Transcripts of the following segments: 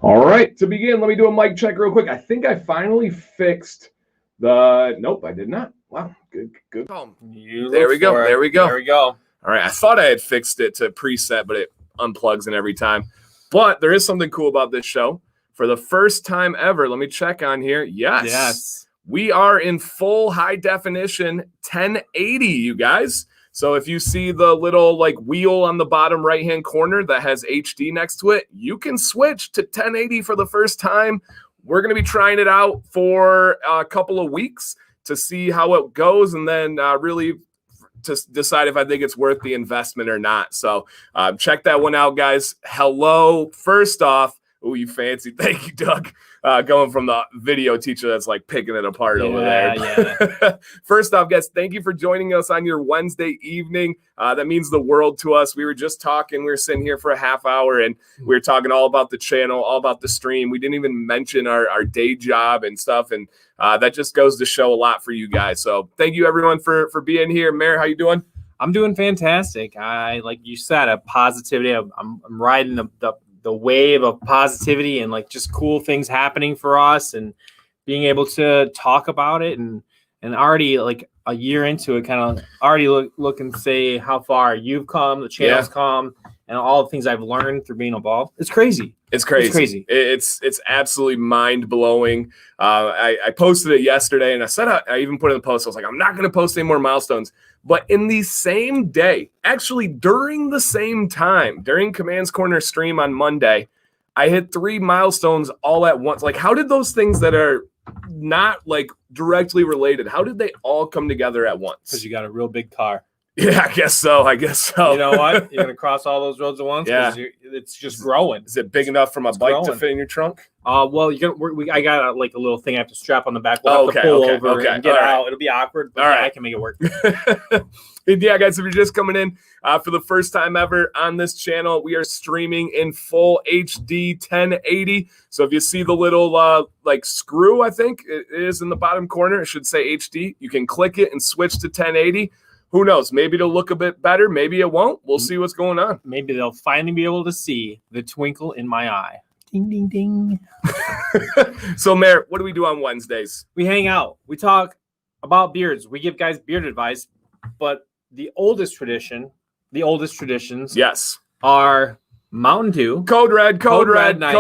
All right, to begin, let me do a mic check real quick. I think I finally fixed the. Nope, I did not. Wow, good. There we go. All right, I thought I had fixed it to preset, but it unplugs and every time. But there is something cool about this show. For the first time ever, let me check on here. Yes. We are in full high definition 1080, you guys. So if you see the little like wheel on the bottom right-hand corner that has HD next to it, you can switch to 1080 for the first time. We're going to be trying it out for a couple of weeks to see how it goes, and then really to decide if I think it's worth the investment or not. So check that one out, guys. Hello. First off, oh, you fancy. Thank you, Doug. Going from the video teacher that's like picking it apart over there. Yeah. First off, guys, thank you for joining us on your Wednesday evening. That means the world to us. We were just talking. We were sitting here for a half hour, and we were talking all about the channel, all about the stream. We didn't even mention our day job and stuff, and that just goes to show a lot for you guys. So thank you, everyone, for being here. Mayor, how you doing? I'm doing fantastic. Like you said, a positivity. I'm riding the wave of positivity and like just cool things happening for us and being able to talk about it and already like a year into it, kind of already look and say how far you've come, the channel's come, and all the things I've learned through being involved. It's crazy. It's crazy. It's absolutely mind blowing. I posted it yesterday, and I said I even put in the post. I was like, I'm not going to post any more milestones. But in the same day, actually during the same time, during Command's Corner stream on Monday, I hit 3 milestones all at once. Like, how did those things that are not like directly related, how did they all come together at once? Because you got a real big car. Yeah, I guess so. You know what? You're going to cross all those roads at once? Yeah. It's just growing. Is it big enough for my bike to fit in your trunk? Well, I got a little thing I have to strap on the back. We'll have to pull over and get it out. It'll be awkward, but I can make it work. Yeah, guys, if you're just coming in for the first time ever on this channel, we are streaming in full HD 1080. So if you see the little like screw, I think it is in the bottom corner, it should say HD. You can click it and switch to 1080. Who knows? Maybe it'll look a bit better. Maybe it won't. We'll see what's going on. Maybe they'll finally be able to see the twinkle in my eye. Ding, ding, ding. So, Mayor, what do we do on Wednesdays? We hang out. We talk about beards. We give guys beard advice. But the oldest traditions, yes, are Mountain Dew. Code red night.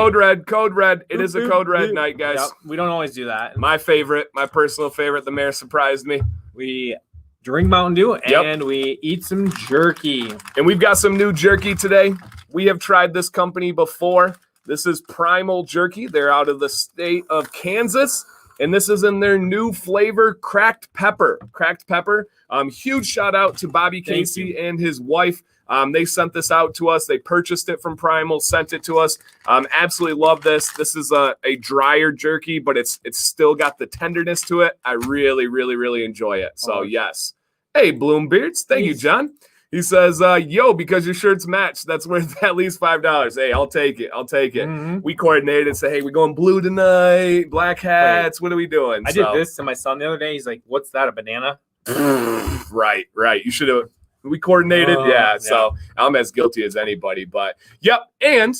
It is a code red night, guys. Yep. We don't always do that. My favorite, my personal favorite. The Mayor surprised me. We drink Mountain Dew and we eat some jerky. And we've got some new jerky today. We have tried this company before. This is Primal Jerky. They're out of the state of Kansas. And this is in their new flavor, cracked pepper. Huge shout out to Bobby Casey and his wife. They sent this out to us. They purchased it from Primal, sent it to us. Absolutely love this. This is a drier jerky, but it's still got the tenderness to it. I really, really, really enjoy it. So, yes. Hey, Bloombeards. Thank you, John. He says, yo, because your shirts match, that's worth at least $5. Hey, I'll take it. Mm-hmm. We coordinated and say, hey, we're going blue tonight, black hats. What are we doing? I did this to my son the other day. He's like, what's that, a banana? Right. You should have. We coordinated. So I'm as guilty as anybody. But, yep. And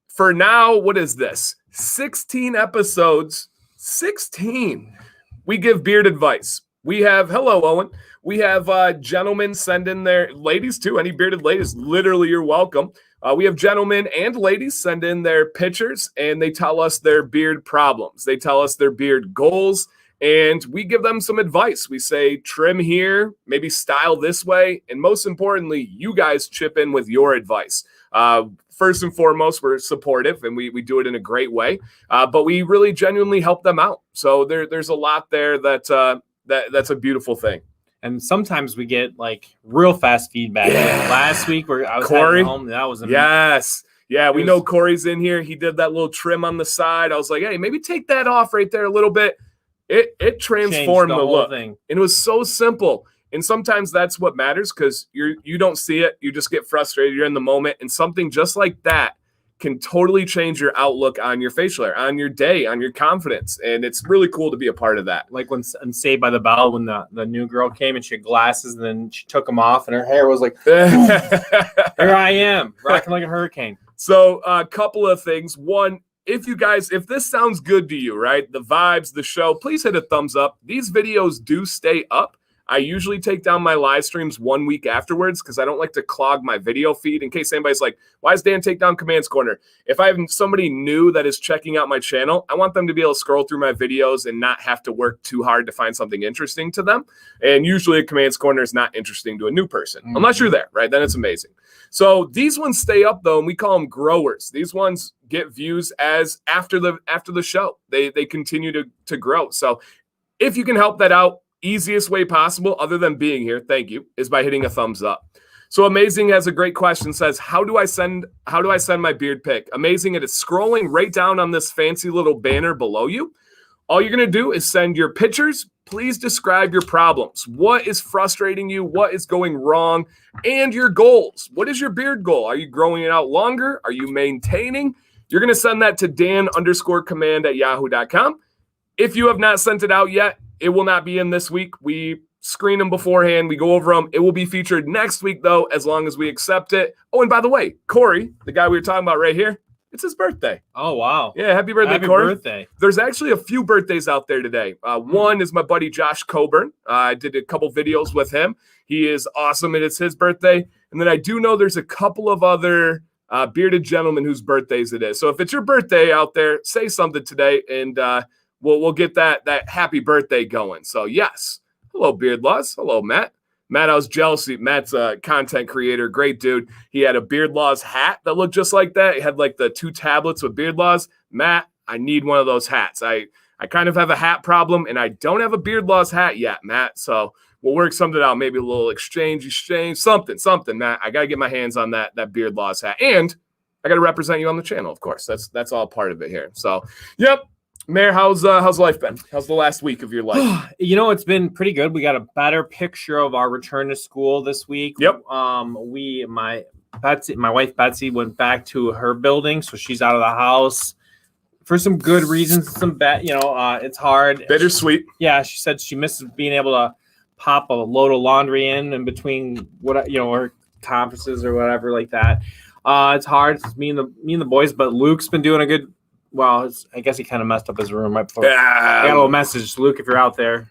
for now, what is this? 16 episodes. 16. We give beard advice. We have, hello, Owen. We have gentlemen send in their, ladies too, any bearded ladies, literally you're welcome. We have gentlemen and ladies send in their pictures and they tell us their beard problems. They tell us their beard goals and we give them some advice. We say trim here, maybe style this way. And most importantly, you guys chip in with your advice. First and foremost, we're supportive and we do it in a great way, but we really genuinely help them out. So there's a lot there that's a beautiful thing. And sometimes we get like real fast feedback. Yeah. Like last week where I was Corey home, that was amazing. Yes. Yeah, we know Corey's in here. He did that little trim on the side. I was like, hey, maybe take that off right there a little bit. It transformed the look. Thing. And it was so simple. And sometimes that's what matters because you don't see it. You just get frustrated. You're in the moment. And something just like that can totally change your outlook on your facial hair, on your day, on your confidence. And it's really cool to be a part of that. Like when Saved by the Bell, when the new girl came and she had glasses and then she took them off and her hair was like, here I am, rocking like a hurricane. So a couple of things. One, if this sounds good to you, right, the vibes, the show, please hit a thumbs up. These videos do stay up. I usually take down my live streams 1 week afterwards because I don't like to clog my video feed in case anybody's like, why does Dan take down Commands Corner? If I have somebody new that is checking out my channel, I want them to be able to scroll through my videos and not have to work too hard to find something interesting to them. And usually a Commands Corner is not interesting to a new person, unless you're there, right? Then it's amazing. So these ones stay up though, and we call them growers. These ones get views as after the show. They continue to grow. So if you can help that out, easiest way possible, other than being here, thank you, is by hitting a thumbs up. So Amazing has a great question, says, how do I send my beard pic? Amazing, it is scrolling right down on this fancy little banner below you. All you're going to do is send your pictures. Please describe your problems. What is frustrating you? What is going wrong? And your goals. What is your beard goal? Are you growing it out longer? Are you maintaining? You're going to send that to dan_command@yahoo.com. If you have not sent it out yet, it will not be in this week. We screen them beforehand. We go over them. It will be featured next week, though, as long as we accept it. Oh, and by the way, Corey, the guy we were talking about right here, it's his birthday. Oh, wow. Yeah, happy birthday, happy Corey. Birthday. There's actually a few birthdays out there today. One is my buddy Josh Coburn. I did a couple videos with him. He is awesome, and it's his birthday. And then I do know there's a couple of other bearded gentlemen whose birthdays it is. So if it's your birthday out there, say something today, and we'll get that happy birthday going. So yes. Hello, Beard Laws. Hello, Matt. Matt, I was jealous. Matt's a content creator, great dude. He had a Beard Laws hat that looked just like that. He had like the 2 tablets with Beard Laws. Matt, I need one of those hats. I kind of have a hat problem, and I don't have a Beard Laws hat yet, Matt. So we'll work something out. Maybe a little exchange, something, Matt. I got to get my hands on that Beard Laws hat. And I got to represent you on the channel, of course. That's all part of it here. So, yep. Mayor, how's life been? How's the last week of your life? It's been pretty good. We got a better picture of our return to school this week. Yep. My wife Betsy went back to her building, so she's out of the house for some good reasons. Some bad, it's hard. Bittersweet. Yeah, she said she misses being able to pop a load of laundry in between her conferences or whatever like that. It's hard. It's me and the boys, but Luke's been doing a good. Well, I guess he kind of messed up his room right before. I got a little message, Luke, if you're out there.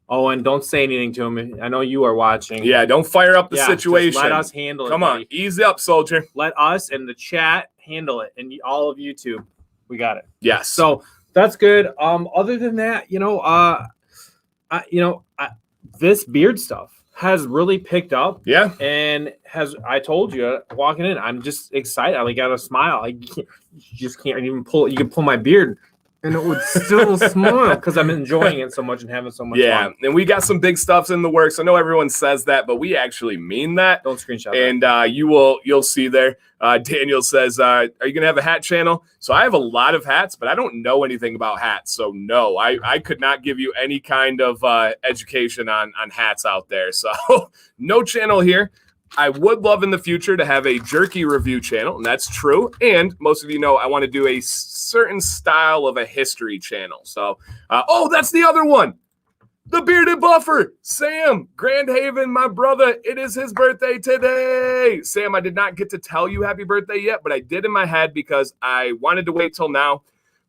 Oh, and don't say anything to him. I know you are watching. Yeah, don't fire up the situation. Let us handle it. Come on, ease up, soldier. Let us and the chat handle it, and all of YouTube, we got it. Yes. So that's good. Other than that, this beard stuff has really picked up. Yeah. And I told you walking in, I'm just excited. I got a smile. You just can't even pull it. You can pull my beard and it would still smile because I'm enjoying it so much and having so much fun. And we got some big stuffs in the works. I know everyone says that, but we actually mean that. Don't screenshot and you'll see there. Daniel says, are you going to have a hat channel? So I have a lot of hats, but I don't know anything about hats. So no, I could not give you any kind of education on hats out there. So no channel here. I would love in the future to have a jerky review channel, and that's true. And most of you know I want to do a certain style of a history channel. So, that's the other one. The Bearded Buffer, Sam, Grand Haven, my brother. It is his birthday today. Sam, I did not get to tell you happy birthday yet, but I did in my head because I wanted to wait till now.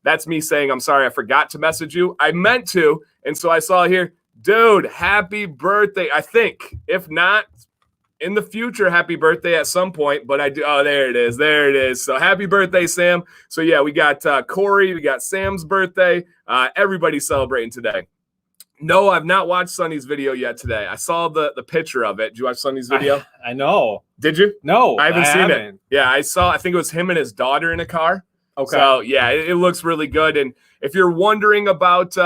That's me saying, I'm sorry, I forgot to message you. I meant to, and so I saw here, dude, happy birthday. I think, if not, in the future, happy birthday at some point, but I do. Oh, there it is. There it is. So happy birthday, Sam. So yeah, we got Corey, we got Sam's birthday. Everybody's celebrating today. No, I've not watched Sonny's video yet today. I saw the picture of it. Did you watch Sonny's video? I know. Did you? No, I haven't seen it. Yeah, I think it was him and his daughter in a car. Okay. So yeah, it looks really good. And if you're wondering about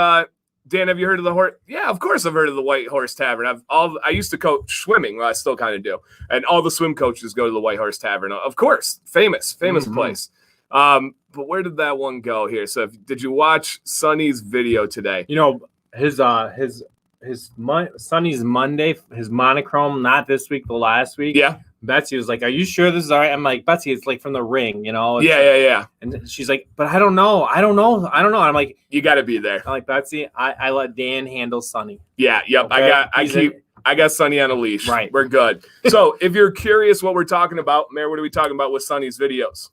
Dan, have you heard of the horse? Yeah, of course I've heard of the White Horse Tavern. I used to coach swimming. Well, I still kind of do. And all the swim coaches go to the White Horse Tavern. Of course, famous place. But where did that one go here? So did you watch Sonny's video today? His Sonny's Monday, his monochrome, not this week, but last week. Yeah. Betsy was like, "Are you sure this is all right?" I'm like, "Betsy, it's like from the ring, Yeah. And she's like, "But I don't know. I'm like, "You got to be there." I'm like, "Betsy, I let Dan handle Sonny." Yeah. Yep. Okay? I got Sonny on a leash. Right. We're good. So if you're curious what we're talking about, Mayor, what are we talking about with Sonny's videos?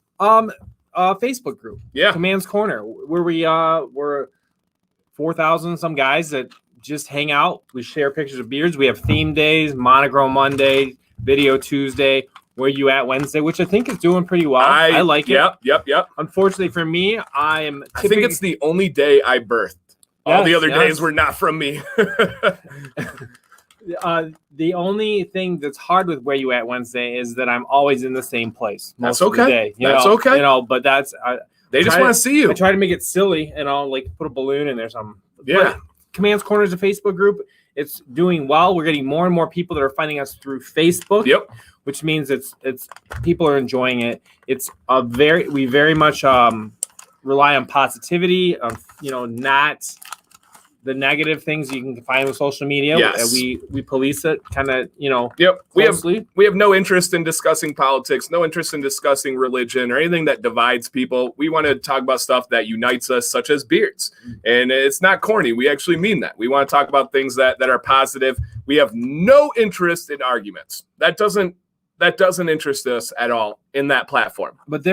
Facebook group. Yeah. Command's Corner, where we're 4,000 some guys that just hang out. We share pictures of beards. We have theme days, Monochrome Monday, Video Tuesday, Where You At Wednesday, which I think is doing pretty well. I like it. Yep. Unfortunately for me, I think it's the only day I birthed. All the other days were not from me. The only thing that's hard with Where You At Wednesday is that I'm always in the same place. That's okay. That's okay. But that's they just want to see you. I try to make it silly, and I'll like put a balloon in there. Something. Yeah. But Command's Corner is a Facebook group. It's doing well. We're getting more and more people that are finding us through Facebook. Yep. Which means it's people are enjoying it. It's we very much rely on positivity, not the negative things you can find with social media. Yes. We police it kind of, Yep. closely. We have no interest in discussing politics, no interest in discussing religion or anything that divides people. We want to talk about stuff that unites us, such as beards. And it's not corny. We actually mean that. We want to talk about things that are positive. We have no interest in arguments. That doesn't interest us at all in that platform. But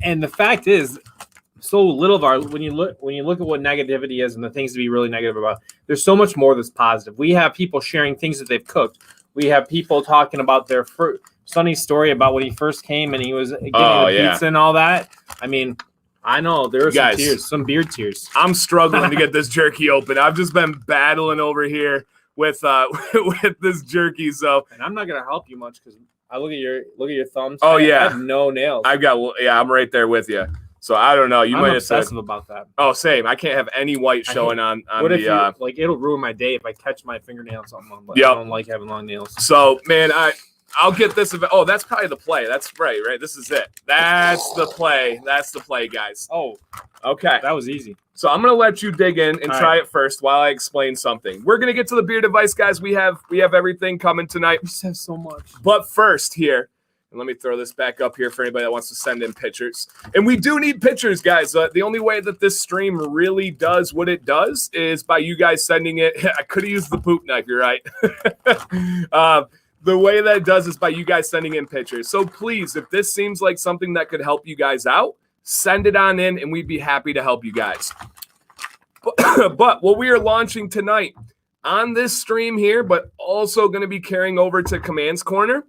and the fact is, so little of when you look at what negativity is and the things to be really negative about, there's so much more that's positive. We have people sharing things that they've cooked. We have people talking about their Sonny's story about when he first came and he was getting the pizza and all that. I mean, I know there are some tears, some beard tears. I'm struggling to get this jerky open. I've just been battling over here with this jerky. So, and I'm not gonna help you much because I look at your thumbs. Oh, I have no nails. I'm right there with you. So I don't know. I'm obsessive about that. Oh, same. I can't have any white showing on what the. If it'll ruin my day if I catch my fingernail or something. But I don't like having long nails. So man, I'll get this. Oh, that's probably the play. That's right. This is it. That's the play. That's the play, guys. Oh, okay. That was easy. So I'm gonna let you dig in and try it first while I explain something. We're gonna get to the beard advice, guys. We have everything coming tonight. We just have so much. But first here. And let me throw this back up here for anybody that wants to send in pictures. And we do need pictures, guys. The only way that this stream really does what it does is by you guys sending it. I could have used the poop knife. You're right. The way that it does is by you guys sending in pictures. So please, if this seems like something that could help you guys out, send it on in, and we'd be happy to help you guys. But what we are launching tonight on this stream here, but also going to be carrying over to Command's Corner,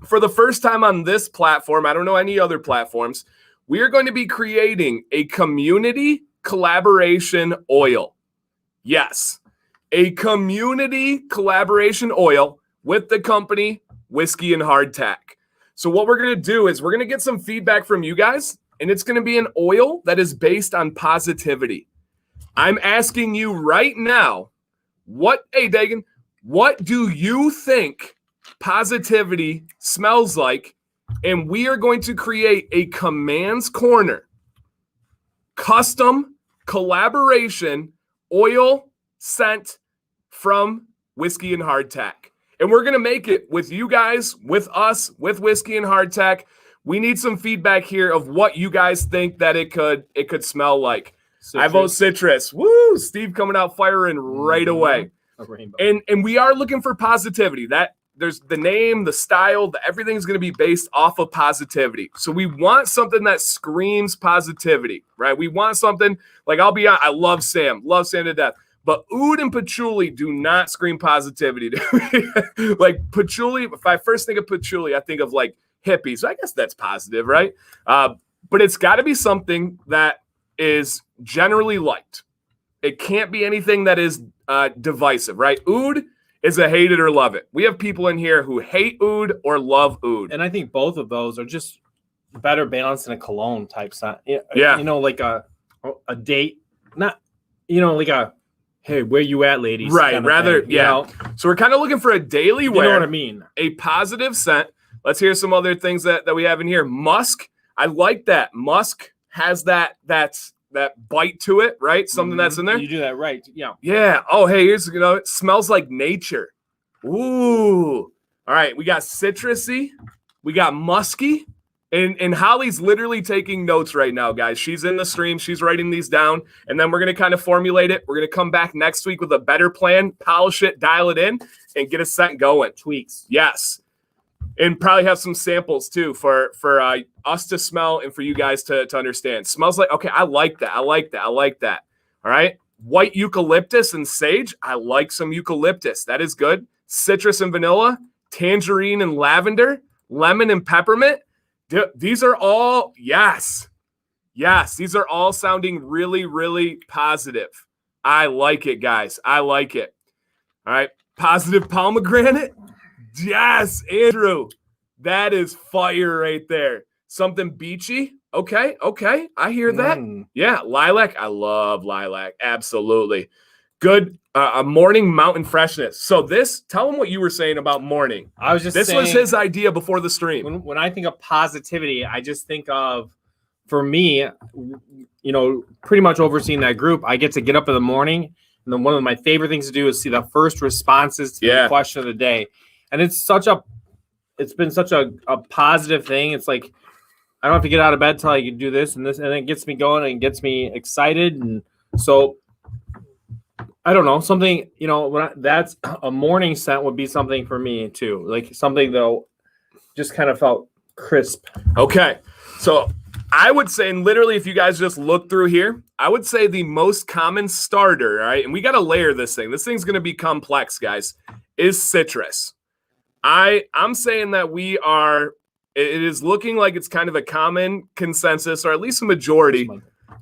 for the first time on this platform, I don't know any other platforms, we are going to be creating a community collaboration oil. Yes, a community collaboration oil with the company Whiskey and Hardtack. So what we're going to do is we're going to get some feedback from you guys, and it's going to be an oil that is based on positivity. I'm asking you right now, Dagan, what do you think positivity smells like? And we are going to create a Command's Corner custom collaboration oil scent from Whiskey and Hardtack. And we're going to make it with you guys, with us, with Whiskey and Hardtack. We need some feedback here of what you guys think that it could smell like. Citrus. I vote citrus. Woo! Steve coming out firing right away. A rainbow. And we are looking for positivity. There's the name, the style, everything's going to be based off of positivity. So we want something that screams positivity, right? We want something like, I'll be honest, I love Sam to death. But oud and patchouli do not scream positivity to me. Like patchouli, if I first think of patchouli, I think of like hippies. So I guess that's positive, right? But it's got to be something that is generally liked. It can't be anything that is divisive, right? Oud is a hate it or love it. We have people in here who hate oud or love oud. And I think both of those are just better balanced in a cologne type scent. Yeah. Like a date, not, like a, hey, where you at, ladies? Right. Rather, yeah. So we're kind of looking for a daily wear. You know what I mean? A positive scent. Let's hear some other things that we have in here. Musk. I like that. Musk has that bite to it, right? Something that's in there. You do that right. Yeah. Yeah. Oh, hey, here's, it smells like nature. Ooh. All right. We got citrusy. We got musky. And Holly's literally taking notes right now, guys. She's in the stream. She's writing these down. And then we're going to kind of formulate it. We're going to come back next week with a better plan, polish it, dial it in, and get a scent going. Tweaks. Yes. And probably have some samples too for us to smell and for you guys to understand. Smells like, okay, I like that. I like that. I like that. All right. White eucalyptus and sage. I like some eucalyptus. That is good. Citrus and vanilla, tangerine and lavender, lemon and peppermint. These are all, yes. Yes, these are all sounding really, really positive. I like it, guys. I like it. All right. Positive pomegranate. Yes, Andrew. That is fire right there. Something beachy. Okay. I hear that. Yeah, lilac. I love lilac. Absolutely. Good. A morning mountain freshness. So tell him what you were saying about morning. I was just this saying, was his idea before the stream. When I think of positivity, I just think of, for me, pretty much overseeing that group, I get to get up in the morning. And then one of my favorite things to do is see the first responses to the question of the day. And it's been such a positive thing. It's like, I don't have to get out of bed till I can do this and it gets me going and gets me excited. And so I don't know, something, that's a morning scent would be something for me too. Like something though, just kind of felt crisp. Okay. So I would say, and literally, if you guys just look through here, I would say the most common starter, all right, and we got to layer this thing. This thing's going to be complex, guys, is citrus. I'm saying that it is looking like it's kind of a common consensus, or at least a majority,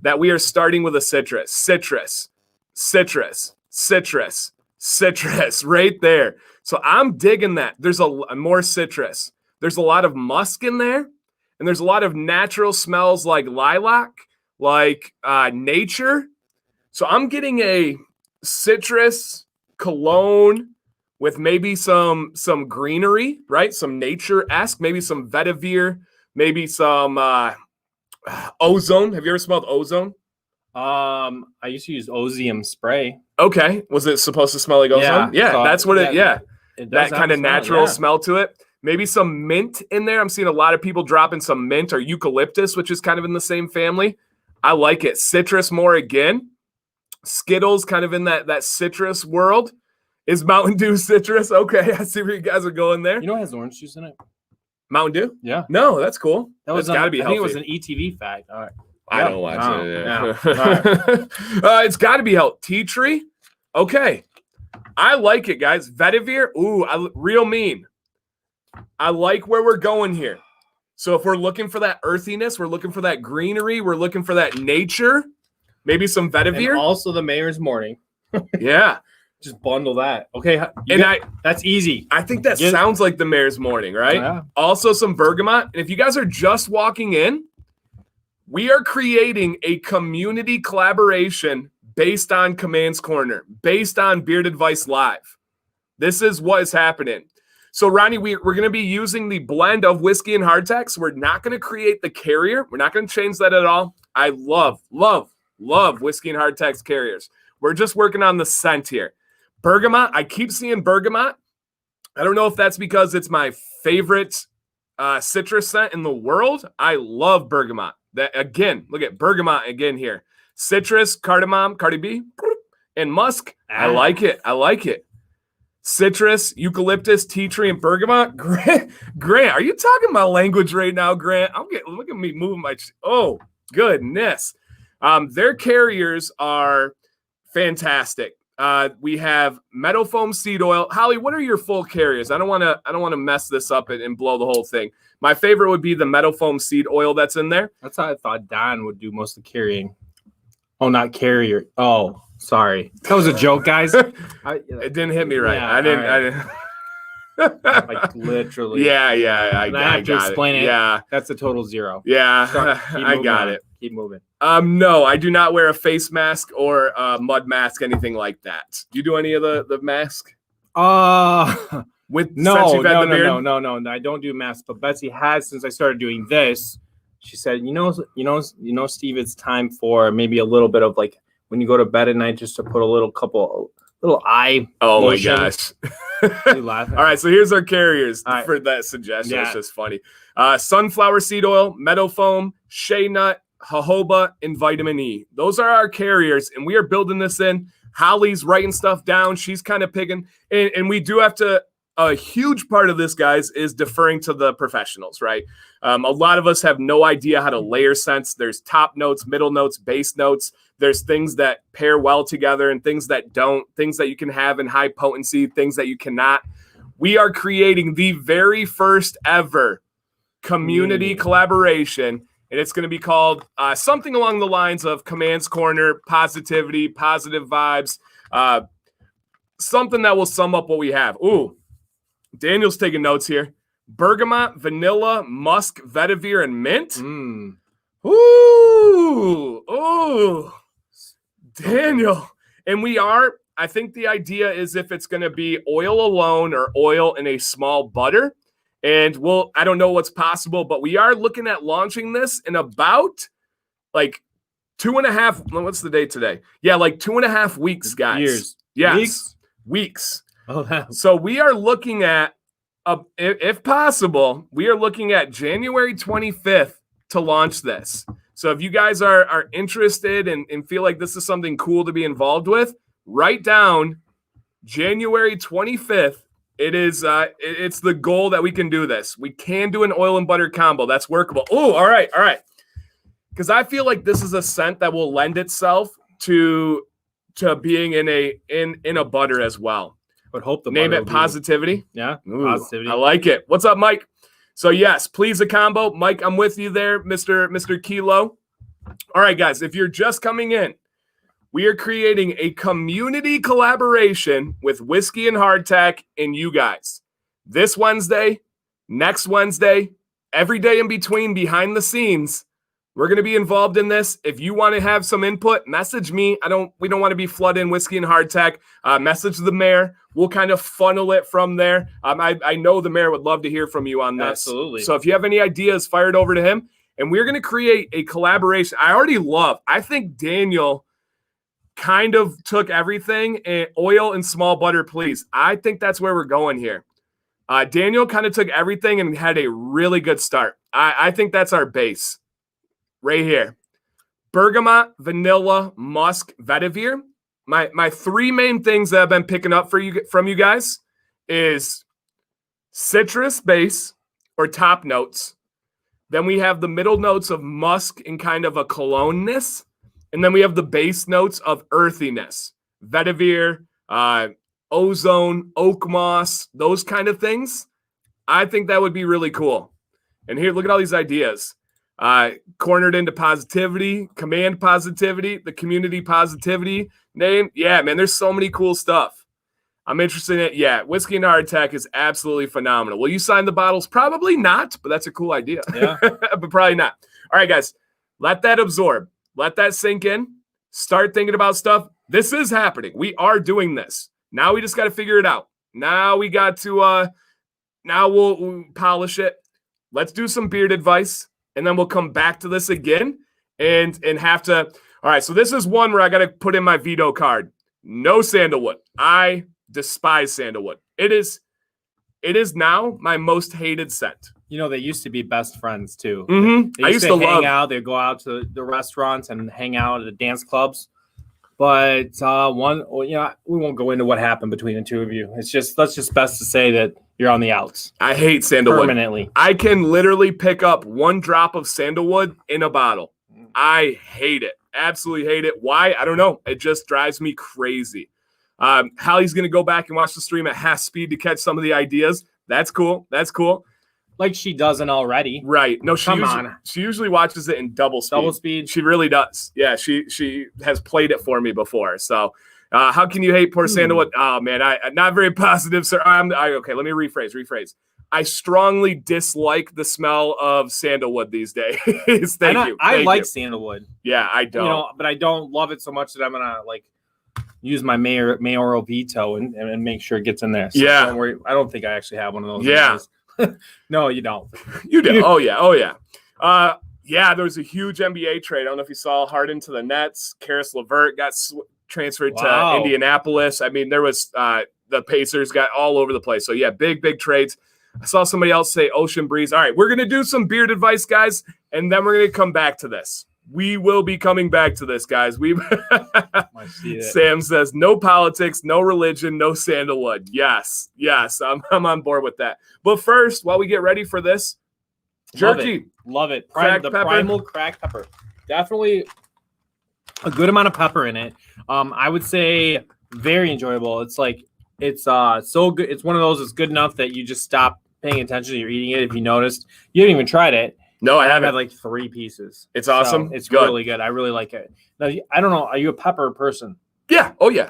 that we are starting with a citrus right there. So I'm digging that. There's a more citrus. There's a lot of musk in there. And there's a lot of natural smells like lilac, like nature. So I'm getting a citrus cologne with maybe some greenery, right? Some nature-esque, maybe some vetiver, maybe some ozone. Have you ever smelled ozone? I used to use Ozium spray. Okay. Was it supposed to smell like ozone? Yeah, so that's what it that kind of natural smell to it. Maybe some mint in there. I'm seeing a lot of people dropping some mint or eucalyptus, which is kind of in the same family. I like it. Citrus more again. Skittles kind of in that citrus world. Is Mountain Dew citrus? Okay, I see where you guys are going there. You know it has orange juice in it? Mountain Dew? Yeah. No, that's cool. That's got to be healthy. I think it was an ETV fact. All right. I don't watch it. Right. It's got to be healthy. Tea tree? Okay. I like it, guys. Vetiver? Ooh, real mean. I like where we're going here. So if we're looking for that earthiness, we're looking for that greenery, we're looking for that nature, maybe some vetiver. And also the Mayor's Morning. Yeah. Just bundle that. Okay. That's easy. I think that sounds like the Mayor's Morning, right? Yeah. Also some bergamot. And if you guys are just walking in, we are creating a community collaboration based on Command's Corner, based on Beard Advice Live. This is what is happening. So, Ronnie, we're going to be using the blend of whiskey and hardtack. So we're not going to create the carrier. We're not going to change that at all. I love whiskey and hardtack's carriers. We're just working on the scent here. Bergamot, I keep seeing bergamot. I don't know if that's because it's my favorite citrus scent in the world. I love bergamot. That again, look at bergamot again here. Citrus, cardamom, Cardi B, and musk. I like it. Citrus, eucalyptus, tea tree, and bergamot. Grant, are you talking my language right now, Grant? Look at me moving my. Oh goodness, their carriers are fantastic. We have meadow foam seed oil. Holly, what are your full carriers? I don't want to mess this up and blow the whole thing. My favorite would be the meadow foam seed oil that's in there. That's how I thought Don would do most of the carrying. Oh, not carrier. Oh. Sorry. That was a joke, guys. It didn't hit me right. Yeah, I didn't. Like literally. Yeah. I have to explain it. Yeah. That's a total zero. Yeah. I got it. Keep moving. No, I do not wear a face mask or a mud mask, anything like that. Do you do any of the mask? No. No. I don't do masks, but Betsy has since I started doing this. She said, Steve, it's time for maybe a little bit of like when you go to bed at night, just to put a little eye. Oh lotion. My gosh. All right. So here's our carriers for that suggestion. Yeah. It's just funny. Sunflower seed oil, meadow foam, shea nut, jojoba, and vitamin E. Those are our carriers. And we are building this in. Holly's writing stuff down. She's kind of picking. And we do have to a huge part of this, guys, is deferring to the professionals, right? A lot of us have no idea how to layer scents. There's top notes, middle notes, base notes. There's things that pair well together and things that don't, things that you can have in high potency, things that you cannot. We are creating the very first ever community collaboration, and it's going to be called something along the lines of Command's Corner, positivity, positive vibes, something that will sum up what we have. Ooh, Daniel's taking notes here. Bergamot, vanilla, musk, vetiver, and mint. Ooh, Daniel. And I think the idea is if it's going to be oil alone or oil in a small butter. And I don't know what's possible, but we are looking at launching this in about like 2.5. What's the date today? Yeah, like 2.5 weeks, guys. Years. Yes. Weeks. Oh, so we are looking at, if possible, we are looking at January 25th to launch this. So if you guys are interested and feel like this is something cool to be involved with, write down January 25th. It is it's the goal that we can do this. We can do an oil and butter combo. That's workable. Oh, all right. Because I feel like this is a scent that will lend itself to being in a butter as well. But hope the name it positivity. Yeah, Ooh, positivity. I like it. What's up, Mike? So yes, please a combo. Mike, I'm with you there, Mr. Kilo. All right, guys, if you're just coming in, we are creating a community collaboration with Whiskey and Hardtack and you guys. This Wednesday, next Wednesday, every day in between, behind the scenes, we're going to be involved in this. If you want to have some input, message me. We don't want to be flooding Whiskey and Hardtack. Message the mayor. We'll kind of funnel it from there. I know the mayor would love to hear from you on this. Absolutely. So if you have any ideas, fire it over to him. And we're going to create a collaboration. I think Daniel kind of took everything and oil and small butter, please. I think that's where we're going here. Daniel kind of took everything and had a really good start. I think that's our base right here. Bergamot, vanilla, musk, vetiver. My three main things that I've been picking up from you guys is citrus base or top notes. Then we have the middle notes of musk and kind of a cologne-ness. And then we have the base notes of earthiness, vetiver, ozone, oak moss, those kind of things. I think that would be really cool. And here, look at all these ideas. Cornered into positivity, command positivity, the community positivity name. Yeah, man, there's so many cool stuff. I'm interested in it. Yeah, Whiskey and Hardtack is absolutely phenomenal. Will you sign the bottles? Probably not, but that's a cool idea. Yeah. But probably not. All right, guys, let that absorb. Let that sink in. Start thinking about stuff. This is happening. We are doing this. Now we just got to figure it out. Now we got to, now we'll polish it. Let's do some beard advice. And then we'll come back to this again and have to. All right. So this is one where I got to put in my veto card. No sandalwood. I despise sandalwood. It is now my most hated scent. You know, they used to be best friends too. Mm-hmm. They used to hang out. They'd go out to the restaurants and hang out at the dance clubs. But we won't go into what happened between the two of you. That's just best to say that you're on the outs. I hate sandalwood. Permanently. I can literally pick up 1 drop of sandalwood in a bottle. I hate it. Absolutely hate it. Why? I don't know. It just drives me crazy. Hallie's going to go back and watch the stream at half speed to catch some of the ideas. That's cool. Like she doesn't already. Right. No, she usually watches it in double speed. Double speed. She really does. Yeah, she has played it for me before. So how can you hate poor sandalwood? Oh, man, I'm not very positive, sir. Okay, let me rephrase. I strongly dislike the smell of sandalwood these days. Thank you. I like sandalwood. Yeah, I don't. But I don't love it so much that I'm going to use my mayoral veto and make sure it gets in there. So yeah. Don't worry. I don't think I actually have one of those. Yeah. No, you don't. You do. Oh yeah. Yeah, there was a huge NBA trade. I don't know if you saw Harden to the Nets. Karis LeVert got transferred to Indianapolis. I mean, there was the Pacers got all over the place. So yeah, big trades. I saw somebody else say Ocean Breeze. All right, we're going to do some beard advice, guys, and then we're going to come back to this. We will be coming back to this, guys. My I see it. Sam says, no politics, no religion, no sandalwood. Yes, I'm on board with that. But first, while we get ready for this, jerky. Love it. Cracked pepper. Primal cracked pepper. Definitely a good amount of pepper in it. I would say very enjoyable. It's like it's so good. It's one of those that's good enough that you just stop paying attention to you're eating it. If you noticed, you haven't even tried it. No, I haven't. I've had like 3 pieces. It's awesome. So it's really good. I really like it. Now, I don't know. Are you a pepper person? Yeah. Oh yeah.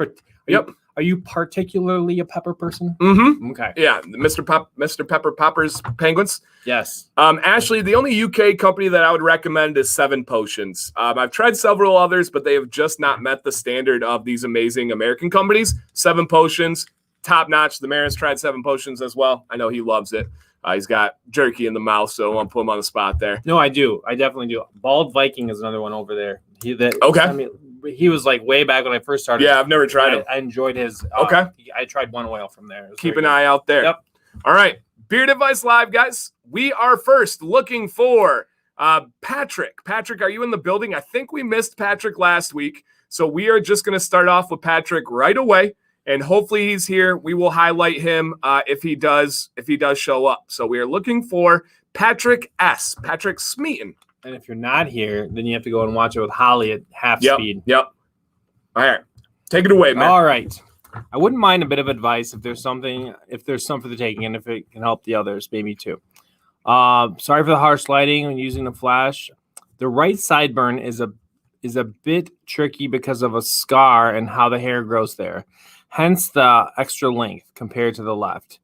Yep. Are you particularly a pepper person? Mm-hmm. Okay. Yeah. Mr. Pepper Poppers Penguins. Yes. Ashley, the only UK company that I would recommend is 7 Potions. I've tried several others, but they have just not met the standard of these amazing American companies. 7 Potions, top notch. The Mayor's tried 7 Potions as well. I know he loves it. He's got jerky in the mouth, so I won't put him on the spot there. No, I do. I definitely do. Bald Viking is another one over there. Okay. I mean, he was like way back when I first started. Yeah, I've never tried him. I enjoyed his. Okay. I tried one oil from there. Keep an eye out there. Yep. All right. Beard Advice Live, guys. We are first looking for Patrick. Patrick, are you in the building? I think we missed Patrick last week, so we are just going to start off with Patrick right away. And hopefully he's here. We will highlight him if he does show up. So we are looking for Patrick S. Patrick Smeaton. And if you're not here, then you have to go and watch it with Holly at half speed. Yep. All right. Take it away, man. All right. I wouldn't mind a bit of advice if there's some for the taking, and if it can help the others, maybe too. Sorry for the harsh lighting when using the flash. The right sideburn is a bit tricky because of a scar and how the hair grows there. Hence the extra length compared to the left.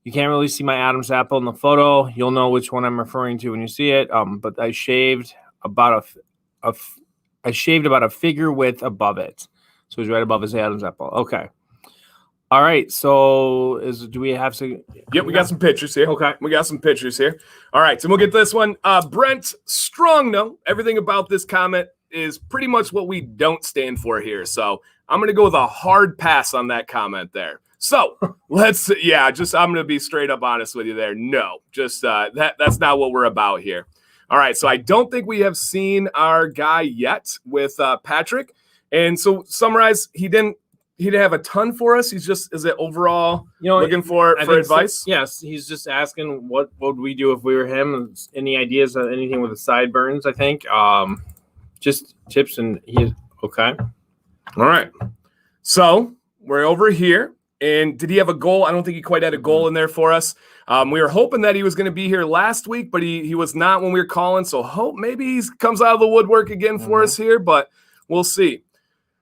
You can't really see my Adam's apple in the photo. You'll know which one I'm referring to when you see it. But I shaved about a figure width above it. So it's right above his Adam's apple. Okay. All right. So do we have to? Yep, we got some pictures here. Okay. We got some pictures here. All right. So we'll get this one. Brent Strong, no. Everything about this comment is pretty much what we don't stand for here. So I'm going to go with a hard pass on that comment there. So I'm going to be straight up honest with you there. No, just that's not what we're about here. All right. So I don't think we have seen our guy yet with Patrick. And so summarize, he didn't have a ton for us. He's just, is it overall looking for advice? Yes. He's just asking what would we do if we were him? Any ideas on anything with the sideburns, I think. Just tips, and he's okay. All right. So we're over here. And did he have a goal? I don't think he quite had a goal in there for us. We were hoping that he was going to be here last week, but he was not when we were calling. So hope maybe he comes out of the woodwork again for us here, but we'll see.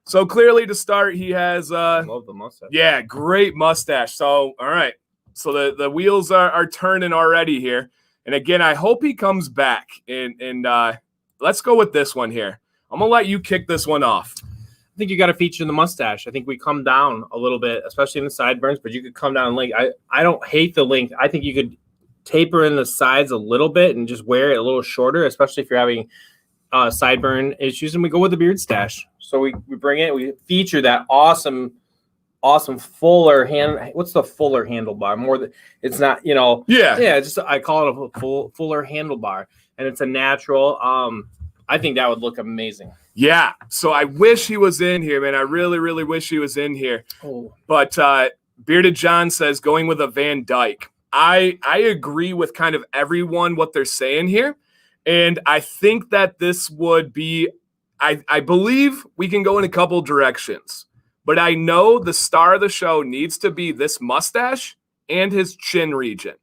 So clearly to start, he has I love the mustache. Yeah, great mustache. So all right. So the wheels are turning already here. And again, I hope he comes back. And let's go with this one here. I'm going to let you kick this one off. I think you got to feature the mustache. I think we come down a little bit, especially in the sideburns, but you could come down and length. I don't hate the length. I think you could taper in the sides a little bit and just wear it a little shorter, especially if you're having sideburn issues. And we go with the beard stash. So we bring it, we feature that awesome fuller hand. What's the fuller handlebar? It's not, Yeah. Just I call it a fuller handlebar, and it's a natural. I think that would look amazing. Yeah. So I wish he was in here, man. I really, really wish he was in here. Oh. But Bearded John says going with a Van Dyke. I agree with kind of everyone what they're saying here. And I think that this would be, I believe we can go in a couple directions. But I know the star of the show needs to be this mustache and his chin region.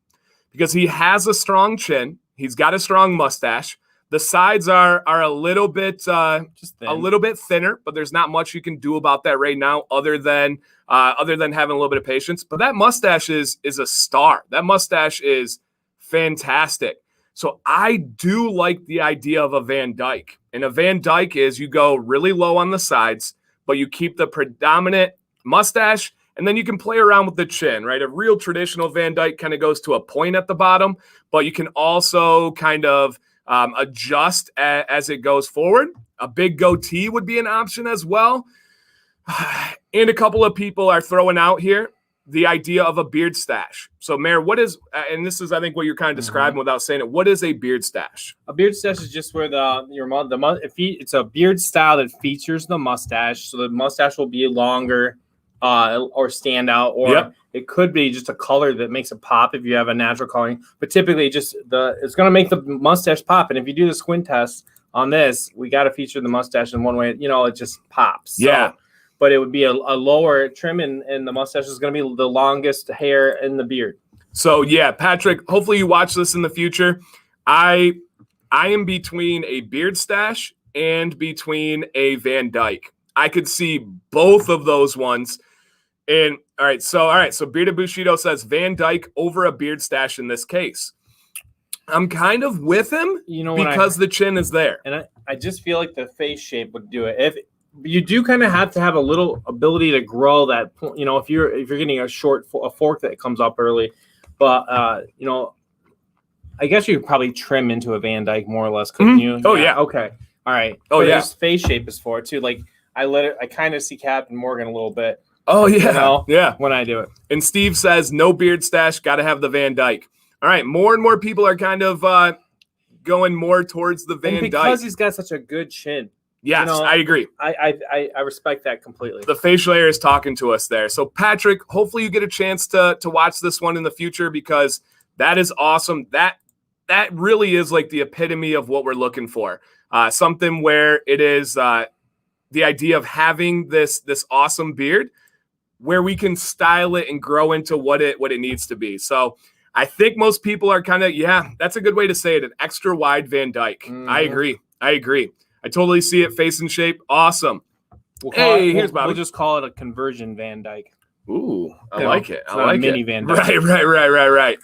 Because he has a strong chin. He's got a strong mustache. The sides are a little bit thinner, but there's not much you can do about that right now, other than having a little bit of patience. But that mustache is a star. That mustache is fantastic. So I do like the idea of a Van Dyke. And a Van Dyke is you go really low on the sides, but you keep the predominant mustache, and then you can play around with the chin, right? A real traditional Van Dyke kind of goes to a point at the bottom, but you can also kind of adjust as it goes forward. A big goatee would be an option as well. And a couple of people are throwing out here the idea of a beard stash. So, Mayor, what is, and this is, I think, what you're kind of describing without saying it. What is a beard stash? A beard stash is just where it's a beard style that features the mustache. So the mustache will be longer or stand out, or it could be just a color that makes it pop if you have a natural coloring. But typically, it's going to make the mustache pop. And if you do the squint test on this, we got to feature the mustache in one way. It just pops. Yeah. So, but it would be a lower trim, and the mustache is going to be the longest hair in the beard. So, yeah, Patrick, hopefully you watch this in the future. I am between a beard stash and between a Van Dyke. I could see both of those ones. And all right, so Bearded Bushido says Van Dyke over a beard stash in this case. I'm kind of with him, because the chin is there. And I just feel like the face shape would do it. If you do kind of have to have a little ability to grow that, if you're getting a fork that comes up early, but I guess you could probably trim into a Van Dyke more or less, couldn't you? Oh yeah. Okay. All right. Oh yeah. Face shape is for it too. Like I kind of see Captain Morgan a little bit. Oh yeah. Yeah. When I do it. And Steve says no beard stash, got to have the Van Dyke. All right. More and more people are kind of going more towards the Van Dyke because he's got such a good chin. Yes, I agree. I respect that completely. The facial hair is talking to us there. So, Patrick, hopefully you get a chance to watch this one in the future, because that is awesome. That really is like the epitome of what we're looking for. Something where it is the idea of having this awesome beard where we can style it and grow into what it needs to be. So, I think most people are kind of, that's a good way to say it, an extra wide Van Dyke. I agree. I totally see it, face and shape. Awesome. Here's Bobby. We'll just call it a conversion Van Dyke. Ooh, I like it. I like mini it. Van Dyke. Right.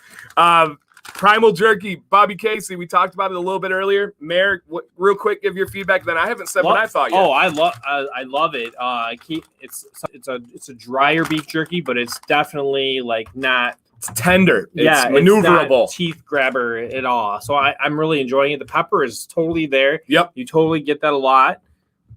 Primal Jerky, Bobby Casey. We talked about it a little bit earlier. Mayor, real quick, give your feedback. Then I haven't said what I thought yet. Oh, I love it. It's a drier beef jerky, but it's definitely not. It's tender. It's maneuverable. It's not teeth grabber at all. So I'm really enjoying it. The pepper is totally there. Yep. You totally get that a lot.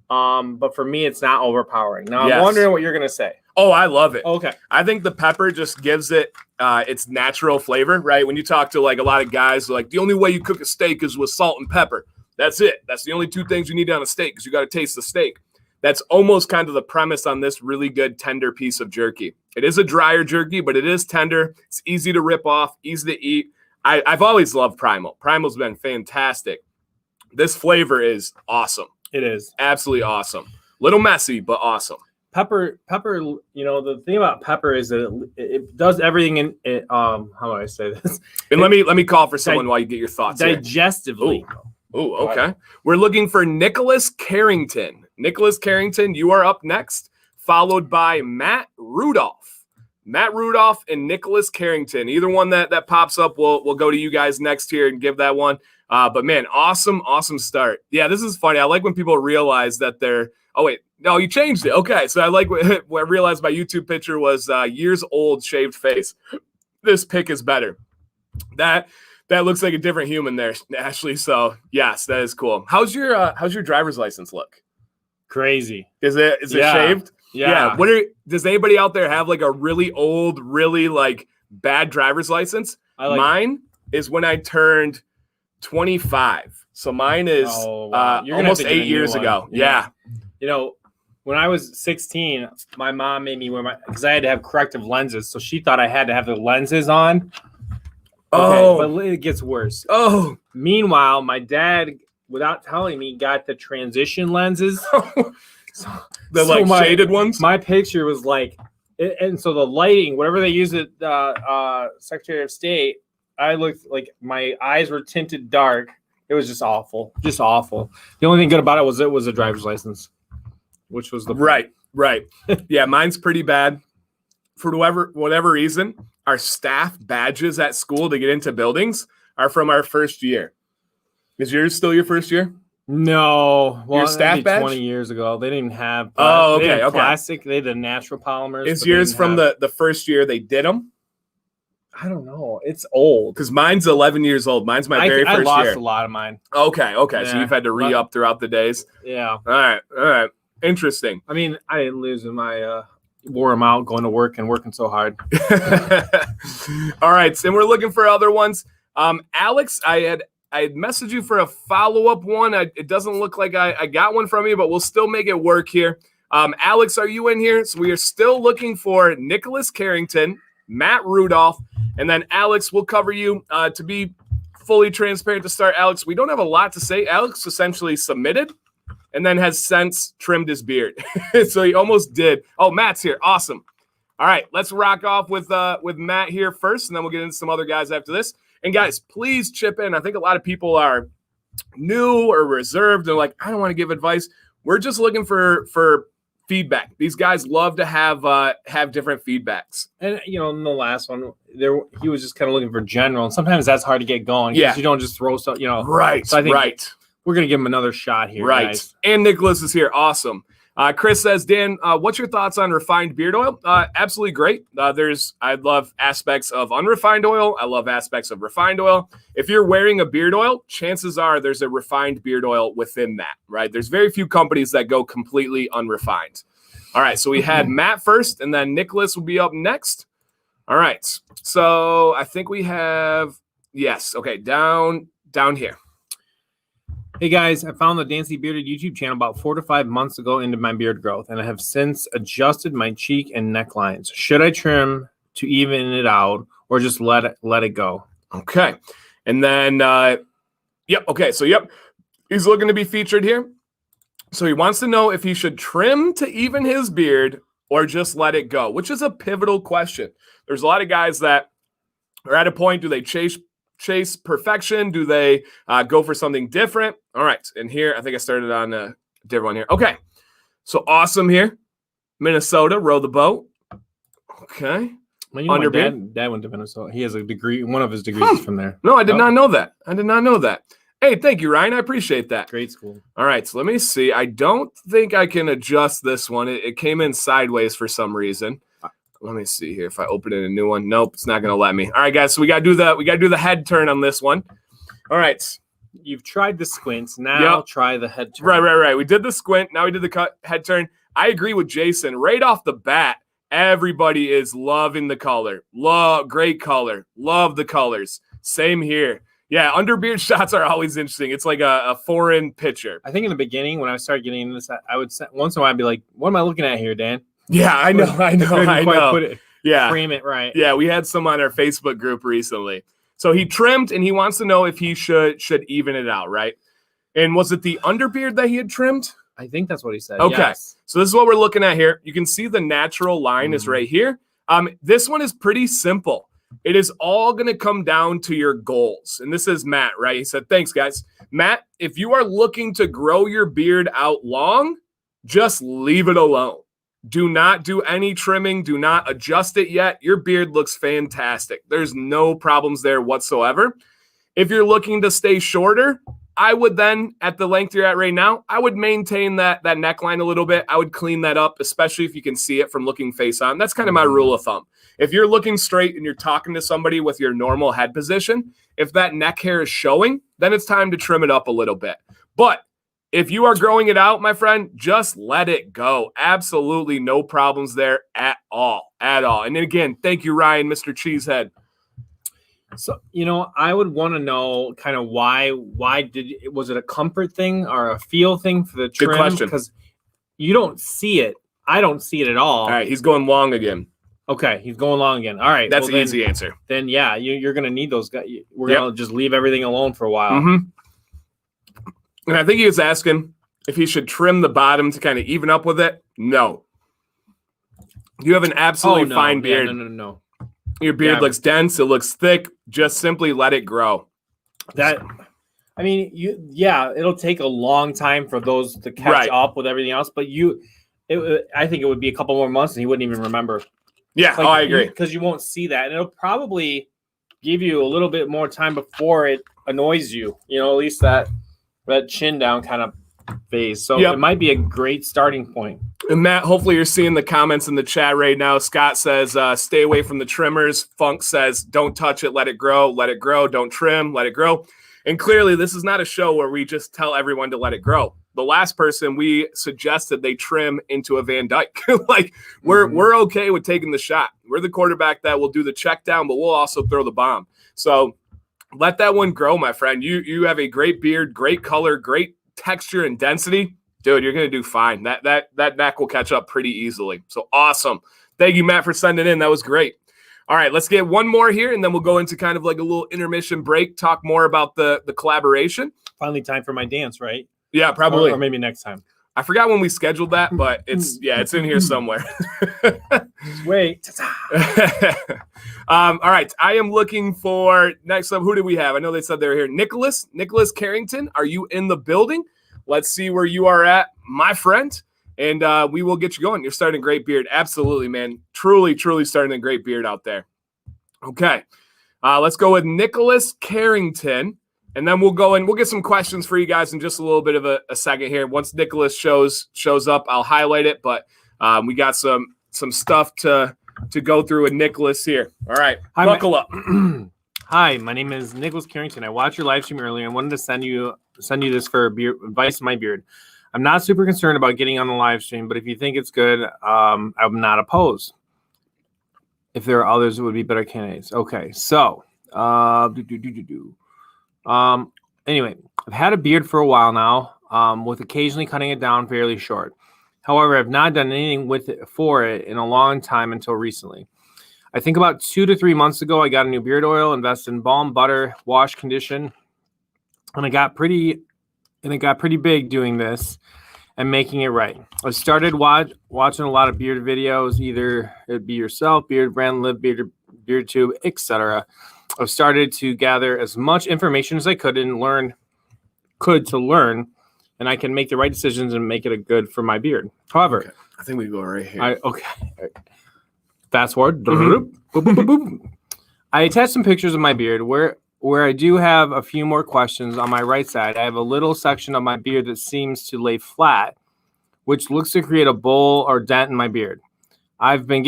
But for me, it's not overpowering. Now, I'm wondering what you're going to say. Oh, I love it. Okay. I think the pepper just gives it its natural flavor, right? When you talk to a lot of guys, the only way you cook a steak is with salt and pepper. That's it. That's the only two things you need on a steak, because you got to taste the steak. That's almost kind of the premise on this really good tender piece of jerky. It is a drier jerky, but it is tender. It's easy to rip off, easy to eat. I've always loved Primal. Primal's been fantastic. This flavor is awesome. It is. Absolutely awesome. Little messy, but awesome. Pepper, the thing about pepper is that it does everything in it. How do I say this? And let me call for someone while you get your thoughts digestively. Oh, okay. We're looking for Nicholas Carrington. Nicholas Carrington, you are up next, followed by Matt Rudolph. Matt Rudolph and Nicholas Carrington. Either one that pops up, we'll go to you guys next here and give that one. But man, awesome start. Yeah, this is funny. I like when people realize that they're. Oh wait, no, you changed it. Okay, so I like what I realized my YouTube picture was years old shaved face. This pic is better. That looks like a different human there, Ashley. So yes, that is cool. How's your driver's license look? Crazy. Is it shaved? Yeah. Does anybody out there have a really old, really bad driver's license? Mine is when I turned 25. So mine is almost 8 years ago. Yeah. When I was 16, my mom made me wear because I had to have corrective lenses. So she thought I had to have the lenses on. Okay, but it gets worse. Oh. Meanwhile, my dad, without telling me, got the transition lenses. Shaded ones? My picture was and so the lighting, whatever they use at Secretary of State, I looked like my eyes were tinted dark. It was just awful. Just awful. The only thing good about it was a driver's license, which was the right. Yeah, mine's pretty bad. For whatever reason, our staff badges at school to get into buildings are from our first year. Is yours still your first year? No. Well, your staff badge? 20 years ago. They didn't have plastic. They had the natural polymers. Is yours from the first year they did them? I don't know. It's old. Because mine's 11 years old. Mine's my very first year. I lost a lot of mine. Okay. Yeah. So you've had to re-up throughout the days? Yeah. All right. Interesting. I mean, I didn't lose my wore him out going to work and working so hard. All right, and we're looking for other ones. Alex, I had messaged you for a follow-up one. It doesn't look like I got one from you, but we'll still make it work here. Alex, are you in here? So we are still looking for Nicholas Carrington, Matt Rudolph, and then Alex, we'll cover you. To be fully transparent to start, Alex, we don't have a lot to say. Alex essentially submitted and then has since trimmed his beard. So he almost did. Oh, Matt's here. Awesome. All right, let's rock off with Matt here first, and then we'll get into some other guys after this. And guys, please chip in. I think a lot of people are new or reserved. They're like, I don't want to give advice. We're just looking for feedback. These guys love to have different feedbacks. And in the last one, he was just kind of looking for general, and sometimes that's hard to get going. Yeah, you don't just throw stuff. Right. So I think we're gonna give him another shot here. Right. Guys. And Nicholas is here. Awesome. Chris says, Dan, what's your thoughts on refined beard oil? Absolutely great. I love aspects of unrefined oil. I love aspects of refined oil. If you're wearing a beard oil, chances are there's a refined beard oil within that, right? There's very few companies that go completely unrefined. All right, so we had Matt first, and then Nicholas will be up next. All right, so I think we have, yes, okay, down here. Hey guys, I found the Dancy Bearded YouTube channel about 4 to 5 months ago into my beard growth, and I have since adjusted my cheek and neck lines. Should I trim to even it out, or just let it go? Okay, and then he's looking to be featured here. So he wants to know if he should trim to even his beard or just let it go, which is a pivotal question. There's a lot of guys that are at a point. Do they chase perfection? Do they go for something different? All right. And here, I think I started on a different one here. Okay. So awesome here. Minnesota, row the boat. Okay. Well, my dad went to Minnesota. He has a degree. One of his degrees is from there. No, I did not know that. Hey, thank you, Ryan. I appreciate that. Great school. All right, so let me see. I don't think I can adjust this one. It came in sideways for some reason. Let me see here. If I open in a new one, nope, it's not going to let me. All right, guys. So we got to do the head turn on this one. All right. You've tried the squints. Now try the head turn. Right. We did the squint. Now we did the head turn. I agree with Jason. Right off the bat, everybody is loving the color. Great color. Love the colors. Same here. Yeah, underbeard shots are always interesting. It's like a foreign picture. I think in the beginning, when I started getting into this, I would once in a while I'd be like, "What am I looking at here, Dan?" Yeah, I know. Frame it right. Yeah, we had some on our Facebook group recently. So he trimmed, and he wants to know if he should even it out, right? And was it the underbeard that he had trimmed? I think that's what he said. Okay, yes. So this is what we're looking at here. You can see the natural line is right here. This one is pretty simple. It is all going to come down to your goals. And this is Matt, right? He said, thanks, guys. Matt, if you are looking to grow your beard out long, just leave it alone. Do not do any trimming. Do not adjust it yet. Your beard looks fantastic. There's no problems there whatsoever. If you're looking to stay shorter, I would then, at the length you're at right now, I would maintain that neckline a little bit. I would clean that up, especially if you can see it from looking face on. That's kind of my rule of thumb. If you're looking straight and you're talking to somebody with your normal head position, if that neck hair is showing, then it's time to trim it up a little bit. But if you are growing it out, my friend, just let it go. Absolutely no problems there at all. And again, thank you, Ryan, Mr. Cheesehead. So, I would want to know kind of why was it a comfort thing or a feel thing for the trim? Good question. Because you don't see it. I don't see it at all. All right, he's going long again. Okay, he's going long again. All right. That's an easy answer. Then, yeah, you're going to need those guys. We're going to just leave everything alone for a while. Mm-hmm. And I think he was asking if he should trim the bottom to kind of even up with it. No. You have an absolutely fine beard. Yeah, no. Your beard looks dense. It looks thick. Just simply let it grow. It'll take a long time for those to catch up with everything else. But I think it would be a couple more months and he wouldn't even remember. Yeah, I agree. Because you won't see that. And it'll probably give you a little bit more time before it annoys you. At least that chin down kind of phase. So it might be a great starting point. And Matt, hopefully you're seeing the comments in the chat right now. Scott says, stay away from the trimmers. Funk says, don't touch it, let it grow, don't trim, let it grow. And clearly this is not a show where we just tell everyone to let it grow. the last person, we suggested they trim into a Van Dyke. Like we're okay with taking the shot. We're the quarterback that will do the check down, but we'll also throw the bomb. So let that one grow, my friend. You have a great beard, great color, great texture and density. Dude, you're going to do fine. That neck will catch up pretty easily. So awesome. Thank you, Matt, for sending in. That was great. All right, let's get one more here, and then we'll go into kind of like a little intermission break, talk more about the collaboration. Finally time for my dance, right? Yeah, probably. Or maybe next time. I forgot when we scheduled that, but it's in here somewhere. Wait. All right, I am looking for next up. Who do we have? I know they said they were here. Nicholas Carrington, are you in the building? Let's see where you are at, my friend, and we will get you going. You're starting a great beard. Absolutely, man. Truly, truly starting a great beard out there. Okay, let's go with Nicholas Carrington, and then we'll go and we'll get some questions for you guys in just a little bit of a second here. Once Nicholas shows up, I'll highlight it, but we got some stuff to go through with Nicholas here. All right, buckle up. Hi, my name is Nicholas Carrington. I watched your live stream earlier and wanted to send you this for advice on my beard. I'm not super concerned about getting on the live stream, but if you think it's good, I'm not opposed. If there are others who would be better candidates. Okay, so anyway, I've had a beard for a while now, with occasionally cutting it down fairly short. However, I've not done anything with it for it in a long time until recently. I think about 2 to 3 months ago, I got a new beard oil, invested in balm, butter, wash, condition, and it got pretty big doing this and making it right. I started watching a lot of beard videos, either it be yourself, Beard Brand, Live Beard, BeardTube, etc. I've started to gather as much information as I could to learn, and I can make the right decisions and make it a good for my beard. However, okay. I think we go right here. Fast forward. I attached some pictures of my beard where I do have a few more questions. On my right side, I have a little section of my beard that seems to lay flat, which looks to create a bowl or dent in my beard. I've tried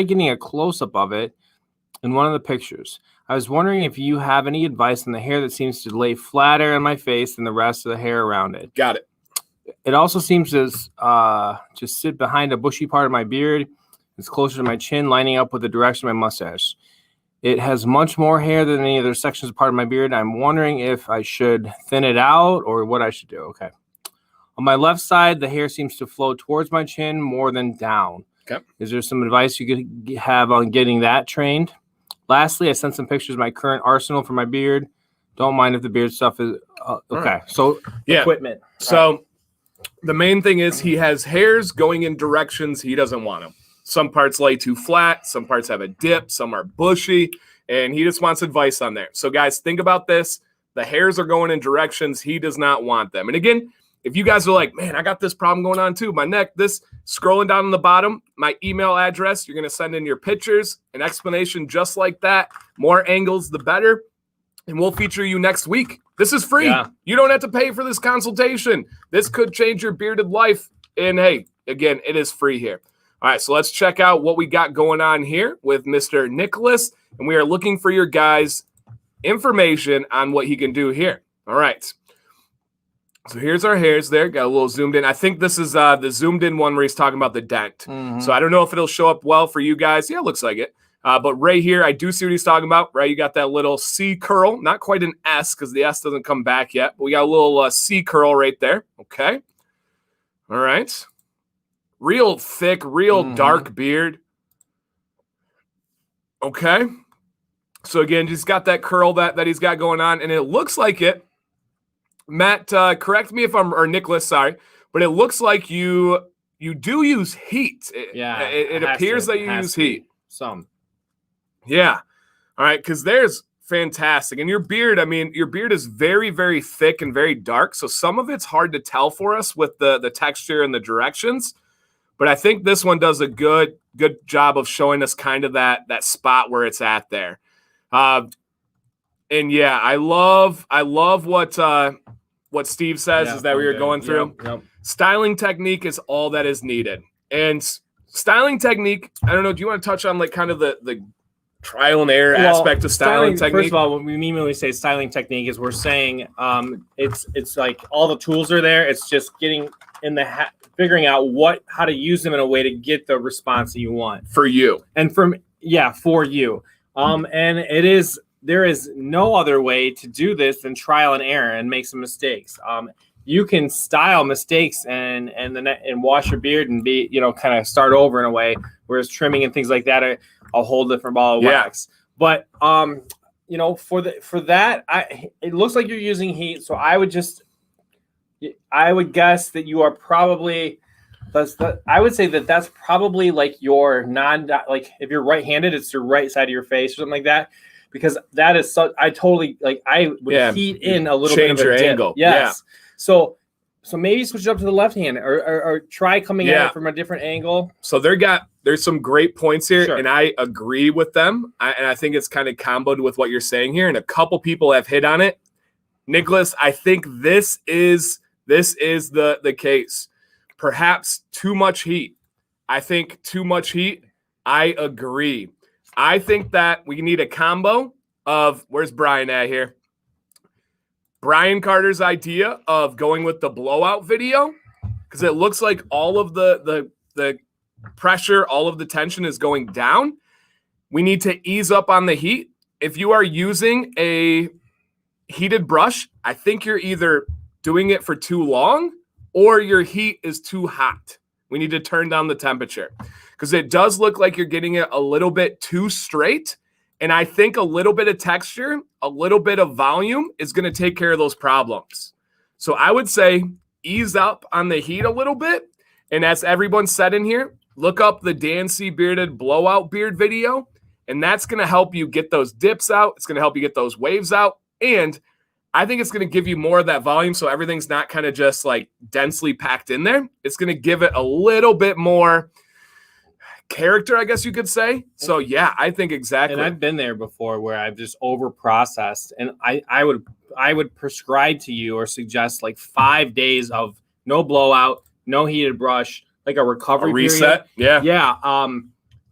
getting a close-up of it in one of the pictures. I was wondering if you have any advice on the hair that seems to lay flatter on my face than the rest of the hair around it. Got it. It also seems to just sit behind a bushy part of my beard. It's closer to my chin, lining up with the direction of my mustache. It has much more hair than any other sections of part of my beard. I'm wondering if I should thin it out or what I should do. Okay. On my left side, the hair seems to flow towards my chin more than down. Okay. Is there some advice you could have on getting that trained? Lastly, I sent some pictures of my current arsenal for my beard. Don't mind if the beard stuff is okay. Right. So equipment. So the main thing is he has hairs going in directions he doesn't want them. Some parts lay too flat. Some parts have a dip. Some are bushy. And he just wants advice on there. So guys, think about this. The hairs are going in directions he does not want them. And again, if you guys are like, man, I got this problem going on too. My neck, this scrolling down on the bottom, my email address, you're going to send in your pictures, an explanation just like that. More angles, the better. And we'll feature you next week. This is free. Yeah. You don't have to pay for this consultation. This could change your bearded life. And hey, again, it is free here. All right, so let's check out what we got going on here with Mr. Nicholas. And we are looking for your guys' information on what he can do here. All right. So here's our hairs there. Got a little zoomed in. I think this is the zoomed in one where he's talking about the dent. Mm-hmm. So I don't know if it'll show up well for you guys. Yeah, it looks like it. But right here, I do see what he's talking about, right? You got that little C curl, not quite an S because the S doesn't come back yet. But we got a little C curl right there. Okay. All right. Real thick, real dark beard. Okay. So again, just got that curl that he's got going on. And it looks like it. Matt, correct me if I'm, or Nicholas, sorry. But it looks like you do use heat. It appears that you use heat. Some. Yeah. All right. Because there's fantastic. And your beard, I mean, your beard is very, very thick and very dark. So some of it's hard to tell for us with the texture and the directions. But I think this one does a good job of showing us kind of that spot where it's at there. And yeah, I love what Steve says is that we were going through. Yep. Styling technique is all that is needed. And styling technique, I don't know, do you want to touch on like kind of the trial and error aspect of styling technique? First of all, what we mean when we say styling technique is we're saying it's like all the tools are there. It's just getting in the figuring out how to use them in a way to get the response that you want for you. And for you. And there is no other way to do this than trial and error and make some mistakes. You can style mistakes and wash your beard and be, kind of start over in a way, whereas trimming and things like that are a whole different ball of wax. But for that, it looks like you're using heat, so I would guess that you are probably I would say that's probably like your like if you're right-handed, it's your right side of your face or something like that, because that is I totally I would heat in a little bit of a dip. Angle. Yes. Yeah. So maybe switch it up to the left hand or try coming at it from a different angle. So there's some great points here, sure. And I agree with them. And I think it's kind of comboed with what you're saying here. And a couple people have hit on it. Nicholas, I think this is the case. Perhaps too much heat. I think too much heat. I agree. I think that we need a combo of, where's Brian at here? Brian Carter's idea of going with the blowout video, because it looks like all of the pressure, all of the tension is going down. We need to ease up on the heat. If you are using a heated brush, I think you're either doing it for too long or your heat is too hot. We need to turn down the temperature, because it does look like you're getting it a little bit too straight. And I think a little bit of texture, a little bit of volume is going to take care of those problems. So I would say ease up on the heat a little bit. And as everyone said in here, look up the Dan C. Bearded blowout beard video. And that's going to help you get those dips out. It's going to help you get those waves out. And I think it's going to give you more of that volume, so everything's not kind of just like densely packed in there. It's going to give it a little bit more character, I guess you could say. So yeah, I think exactly. And I've been there before where I've just over processed, and I would prescribe to you or suggest like 5 days of no blowout, no heated brush, like a recovery reset. Period. Yeah.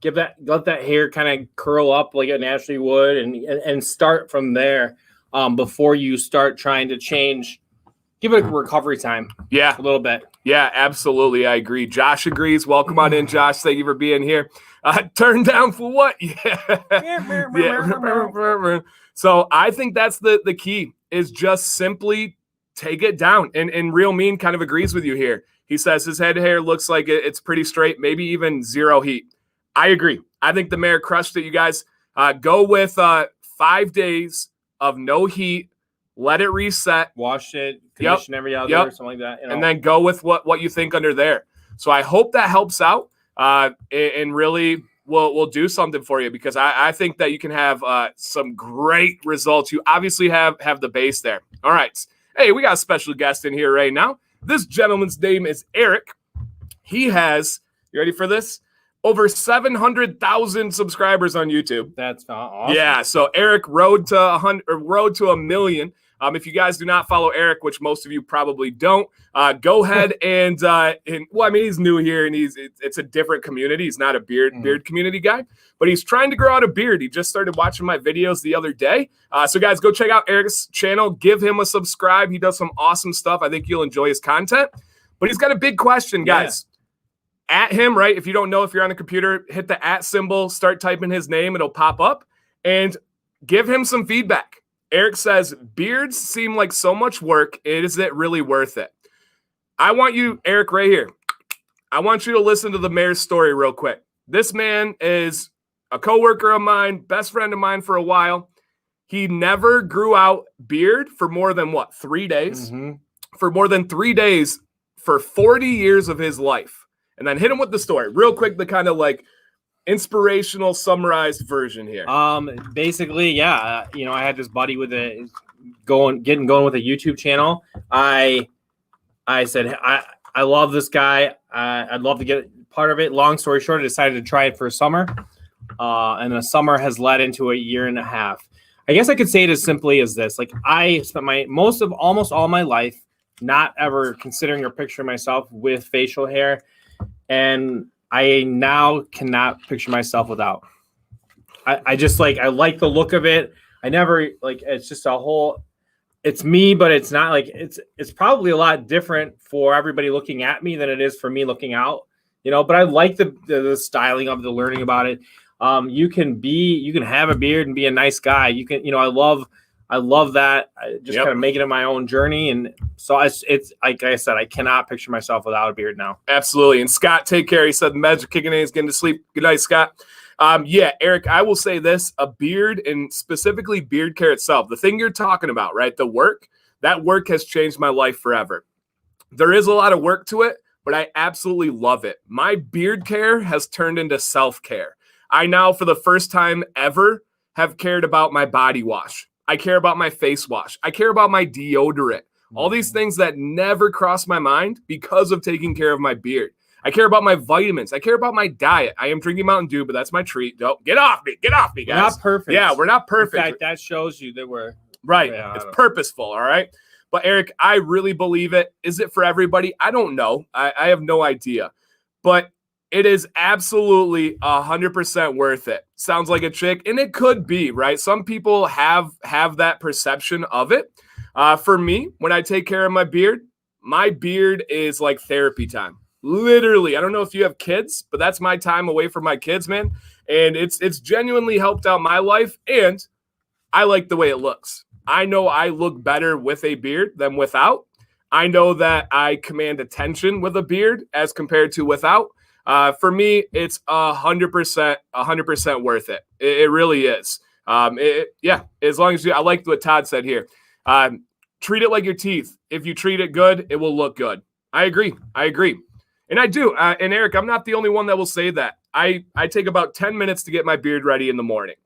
Let that hair kind of curl up like it naturally would, and start from there before you start trying to change. Give it a recovery time. Yeah. A little bit. Yeah, absolutely. I agree. Josh agrees. Welcome on in, Josh. Thank you for being here. Turn down for what? Yeah. So I think that's the key, is just simply take it down. And Real Mean kind of agrees with you here. He says his head hair looks like it's pretty straight, maybe even zero heat. I agree. I think the mayor crushed it, you guys. Go with 5 days of no heat. Let it reset. Wash it, condition every other, something like that. And then go with what you think under there. So I hope that helps out and really will do something for you, because I think that you can have some great results. You obviously have the base there. All right. Hey, we got a special guest in here right now. This gentleman's name is Eric. He has, you ready for this? Over 700,000 subscribers on YouTube. That's awesome. Yeah, so Eric rode to 1 million. If you guys do not follow Eric, which most of you probably don't, go ahead and well, I mean, he's new here, and it's a different community. He's not a beard community guy, but he's trying to grow out a beard. He just started watching my videos the other day. So guys, go check out Eric's channel. Give him a subscribe. He does some awesome stuff. I think you'll enjoy his content. But he's got a big question, guys. Yeah. At him, right? If you don't know, if you're on a computer, hit the @ symbol, start typing his name. It'll pop up, and give him some feedback. Eric says, beards seem like so much work. Is it really worth it? I want you, Eric, right here. I want you to listen to the mayor's story real quick. This man is a coworker of mine, best friend of mine for a while. He never grew out beard for more than 3 days? Mm-hmm. For more than 3 days for 40 years of his life. And then hit him with the story real quick, the kind of like inspirational summarized version here. Basically, yeah. I had this buddy with getting going with a YouTube channel. I said, I love this guy. I'd love to get part of it. Long story short, I decided to try it for a summer. And the summer has led into a year and a half. I guess I could say it as simply as this. Like, I spent almost all my life not ever considering or picturing myself with facial hair. And I now cannot picture myself without. I just like, I like the look of it. I never like, it's just a whole, it's me, but it's not like, it's probably a lot different for everybody looking at me than it is for me looking out, but I like the styling of the learning about it. You can have a beard and be a nice guy. You can, I love that. I just kind of make it my own journey. And so it's like I said, I cannot picture myself without a beard now. Absolutely. And Scott, take care. He said the meds are kicking in. He's getting to sleep. Good night, Scott. Yeah, Eric, I will say this, a beard and specifically beard care itself, the thing you're talking about, right? The work, that work has changed my life forever. There is a lot of work to it, but I absolutely love it. My beard care has turned into self-care. I now, for the first time ever, have cared about my body wash. I care about my face wash. I care about my deodorant. All these things that never crossed my mind because of taking care of my beard. I care about my vitamins. I care about my diet. I am drinking Mountain Dew, but that's my treat. Don't get off me. Get off me, guys. We're not perfect. Yeah, we're not perfect. In fact, that shows you that we're right. Yeah, it's purposeful, all right? But Eric, I really believe it. Is it for everybody? I don't know. I have no idea. But it is absolutely 100% worth it. Sounds like a trick, and it could be, right? Some people have that perception of it. For me, when I take care of my beard is like therapy time. Literally, I don't know if you have kids, but that's my time away from my kids, man. And it's genuinely helped out my life, and I like the way it looks. I know I look better with a beard than without. I know that I command attention with a beard as compared to without. For me, it's 100% worth it. It really is. As long as I like what Todd said here. Treat it like your teeth. If you treat it good, it will look good. I agree. And I do. And Eric, I'm not the only one that will say that. I take about 10 minutes to get my beard ready in the morning.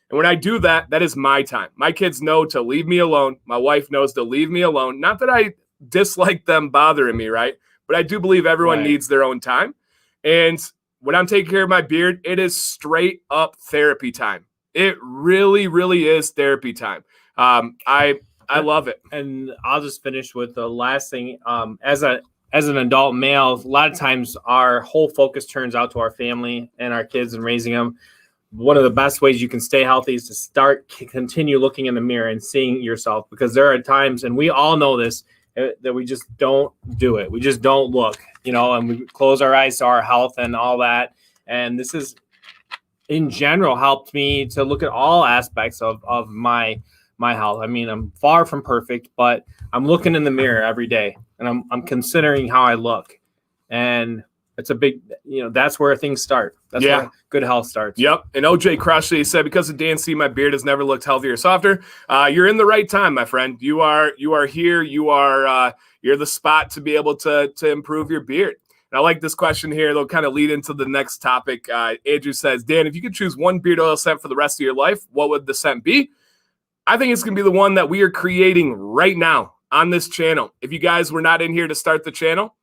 And when I do that, that is my time. My kids know to leave me alone. My wife knows to leave me alone. Not that I dislike them bothering me, right? But I do believe everyone needs their own time. And when I'm taking care of my beard, it is straight up therapy time. It really, really is therapy time. I love it. And I'll just finish with the last thing. As an adult male, a lot of times our whole focus turns out to our family and our kids and raising them. One of the best ways you can stay healthy is to continue looking in the mirror and seeing yourself, because there are times, and we all know this, that we just don't do it. We just don't look, and we close our eyes to our health and all that. And this is, in general, helped me to look at all aspects of my health. I mean, I'm far from perfect, but I'm looking in the mirror every day, and I'm considering how I look. And it's a big, that's where things start. That's where good health starts. Yep. And OJ crushed it. He said, because of Dan C, my beard has never looked healthier or softer. You're in the right time, my friend. You are here. You're the spot to be able to improve your beard. And I like this question here. They'll kind of lead into the next topic. Andrew says, Dan, if you could choose one beard oil scent for the rest of your life, what would the scent be? I think it's going to be the one that we are creating right now on this channel. If you guys were not in here to start the channel,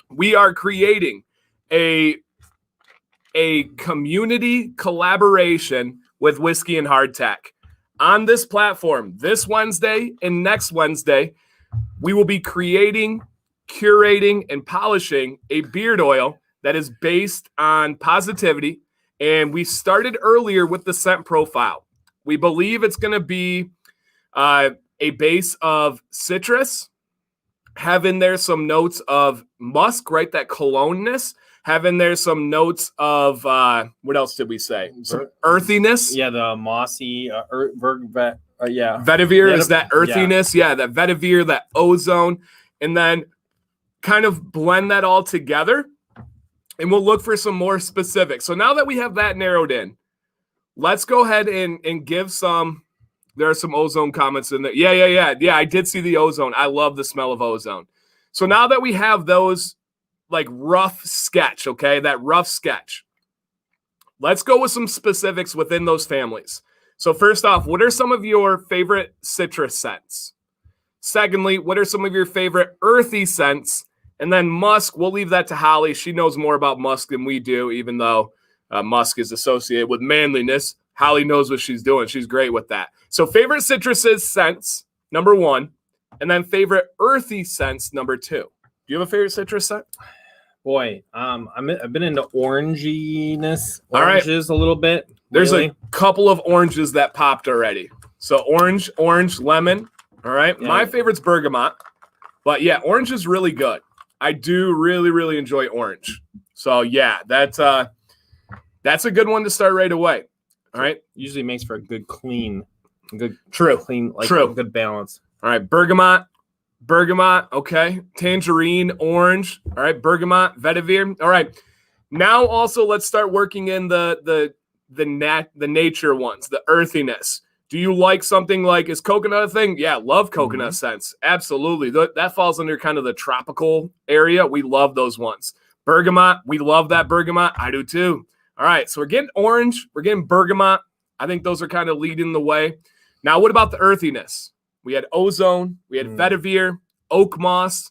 we are creating a community collaboration with Whiskey and Hardtack. On this platform, this Wednesday and next Wednesday, we will be creating, curating, and polishing a beard oil that is based on positivity. And we started earlier with the scent profile. We believe it's going to be a base of citrus, have in there some notes of musk, right? That cologne-ness. Have in there some notes of, what else did we say? Some earthiness. Yeah, the mossy, vetiver is that earthiness. Yeah, that vetiver, that ozone. And then kind of blend that all together. And we'll look for some more specifics. So now that we have that narrowed in, let's go ahead and give some. There are some ozone comments in there. Yeah, I did see the ozone. I love the smell of ozone. So now that we have those, like rough sketch, okay, that rough sketch, let's go with some specifics within those families. So first off, what are some of your favorite citrus scents? Secondly, what are some of your favorite earthy scents? And then musk, we'll leave that to Holly. She knows more about musk than we do, even though musk is associated with manliness. Holly knows what she's doing. She's great with that. So favorite citruses scents, number one, and then favorite earthy scents, number two. Do you have a favorite citrus scent? Boy, I've been into oranges All right. a little bit. There's lately. a couple of oranges that popped already. So orange, lemon. All right. Yeah. My favorite's bergamot. But yeah, orange is really good. I do really, really enjoy orange. So yeah, that's a good one to start right away. All right. Usually makes for a good clean, True. a good balance. All right, bergamot, okay. Tangerine, orange. All right, bergamot, vetiver. All right. Now also let's start working in the nature ones, the earthiness. Do you like something like, is coconut a thing? Yeah, love coconut scents. Absolutely. That falls under kind of the tropical area. We love those ones. Bergamot, we love that bergamot. I do too. All right, so we're getting orange. We're getting bergamot. I think those are kind of leading the way. Now, what about the earthiness? We had ozone. We had vetiver, oak moss,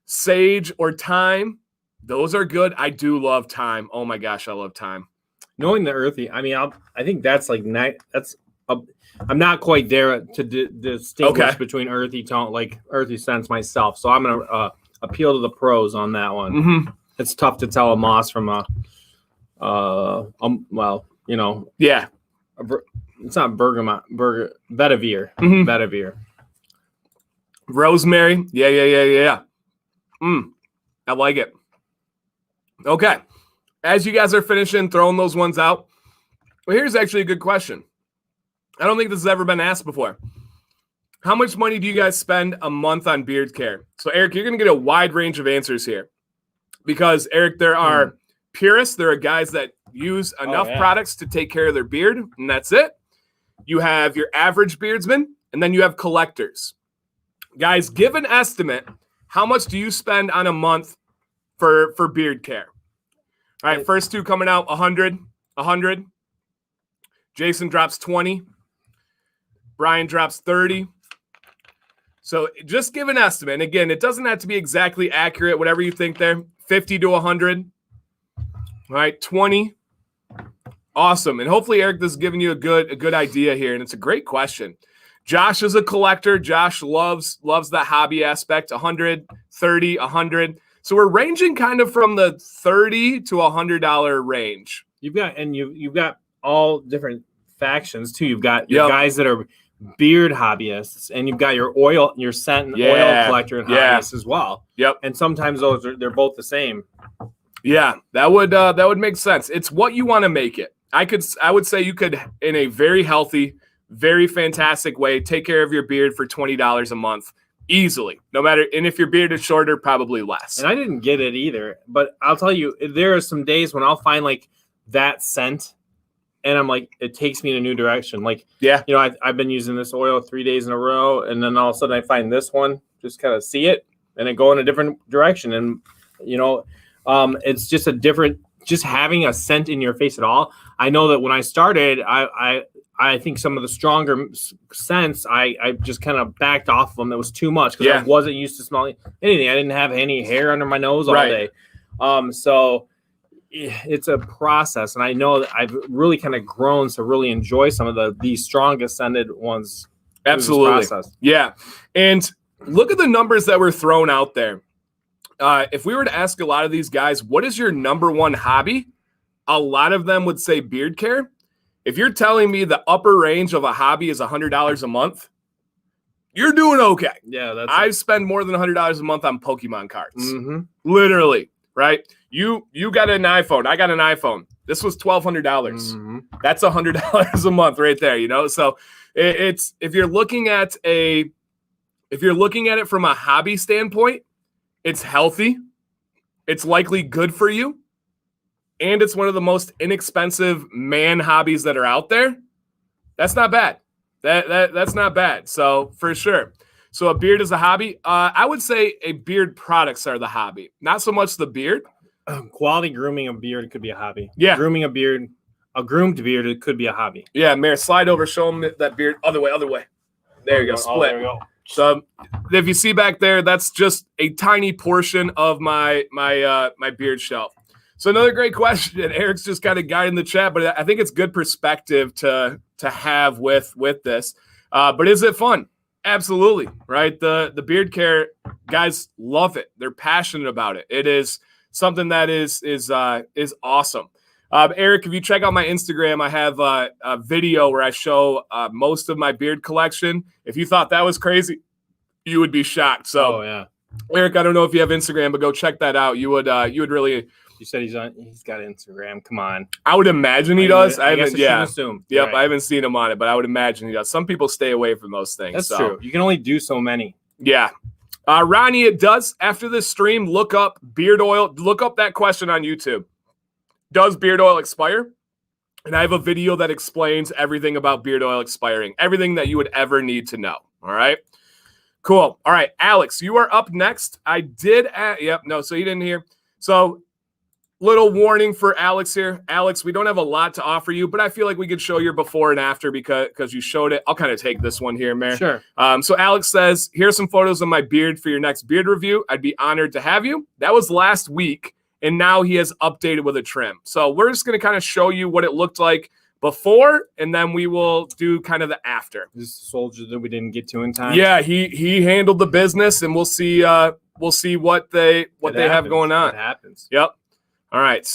sage or thyme. Those are good. I do love thyme. Oh my gosh, I love thyme. Knowing the earthy, I mean, I think that's like I'm not quite there to distinguish between earthy scents myself. So I'm gonna appeal to the pros on that one. Mm-hmm. It's tough to tell a moss from a it's not bergamot, vetiver, vetiver. Rosemary, yeah. I like it. Okay, as you guys are finishing throwing those ones out, well, here's actually a good question. I don't think this has ever been asked before. How much money do you guys spend a month on beard care? So, Eric, you're going to get a wide range of answers here. Because, Eric, there are purists. There are guys that use enough products to take care of their beard, and that's it. You have your average beardsman, and then you have collectors. Guys, give an estimate. How much do you spend on a month for beard care? All right, first two coming out, 100. Jason drops 20. Brian drops 30. So just give an estimate. And again, it doesn't have to be exactly accurate, whatever you think there. 50 to 100. All right, 20. Awesome. And hopefully, Eric, this is giving you a good idea here. And it's a great question. Josh is a collector. Josh loves the hobby aspect. 100, 30, 100. So we're ranging kind of from the $30 to $100 range. You've got all different factions too. You've got your guys that are beard hobbyists, and you've got your scent and oil collector and hobbyists as well. Yep. And sometimes they're both the same. Yeah, that would make sense. It's what you want to make it. I would say you could, in a very healthy, very fantastic way, take care of your beard for $20 a month easily. No matter, and if your beard is shorter, probably less. And I didn't get it either, but I'll tell you, there are some days when I'll find like that scent, and I'm like, it takes me in a new direction. Like, I've been using this oil 3 days in a row, and then all of a sudden I find this one, just kind of see it, and it go in a different direction. And it's just a different, just having a scent in your face at all. I know that when I started, I think some of the stronger scents, I just kind of backed off of them. It was too much because I wasn't used to smelling anything. I didn't have any hair under my nose all day. So it's a process. And I know that I've really kind of grown to really enjoy some of the strongest scented ones. Absolutely. Yeah. And look at the numbers that were thrown out there. If we were to ask a lot of these guys, what is your number one hobby? A lot of them would say beard care. If you're telling me the upper range of a hobby is $100 a month, you're doing okay. Yeah, I spend more than $100 a month on Pokemon cards. Literally, right? You got an iPhone. I got an iPhone. This was $1,200. That's $100 a month right there. So it's if you're looking at it from a hobby standpoint, it's healthy. It's likely good for you. And it's one of the most inexpensive man hobbies that are out there. That's not bad. That's not bad. So for sure. So a beard is a hobby. I would say a beard products are the hobby. Not so much the beard. Quality grooming a beard could be a hobby. Yeah. Grooming a beard, a groomed beard, it could be a hobby. Yeah, Mayor, slide over, show them that beard. Other way. There you go. Split. There we go. So if you see back there, that's just a tiny portion of my beard shelf. So another great question. Eric's just kind of guiding the chat, but I think it's good perspective to have with this. But is it fun? Absolutely, right? The beard care guys love it. They're passionate about it. It is something that is awesome. Eric, if you check out my Instagram, I have a video where I show most of my beard collection. If you thought that was crazy, you would be shocked. So, Eric, I don't know if you have Instagram, but go check that out. You would really. You said he's got Instagram. Come on. I would imagine he does. I haven't. Assume. Yep, right. I haven't seen him on it, but I would imagine he does. Some people stay away from those things. That's true. You can only do so many. Yeah. Ronnie, it does. After this stream, look up beard oil. Look up that question on YouTube. Does beard oil expire? And I have a video that explains everything about beard oil expiring, everything that you would ever need to know. All right. Cool. All right, Alex, you are up next. I did. So you didn't hear. So little warning for Alex here. Alex, we don't have a lot to offer you, but I feel like we could show your before and after because you showed it. I'll kind of take this one here, Mayor. Sure. So Alex says, here's some photos of my beard for your next beard review. I'd be honored to have you. That was last week. And now he has updated with a trim. So we're just going to kind of show you what it looked like before, and then we will do kind of the after. This is the soldier that we didn't get to in time. Yeah, he handled the business, and we'll see what they have going on. What happens? Yep. All right.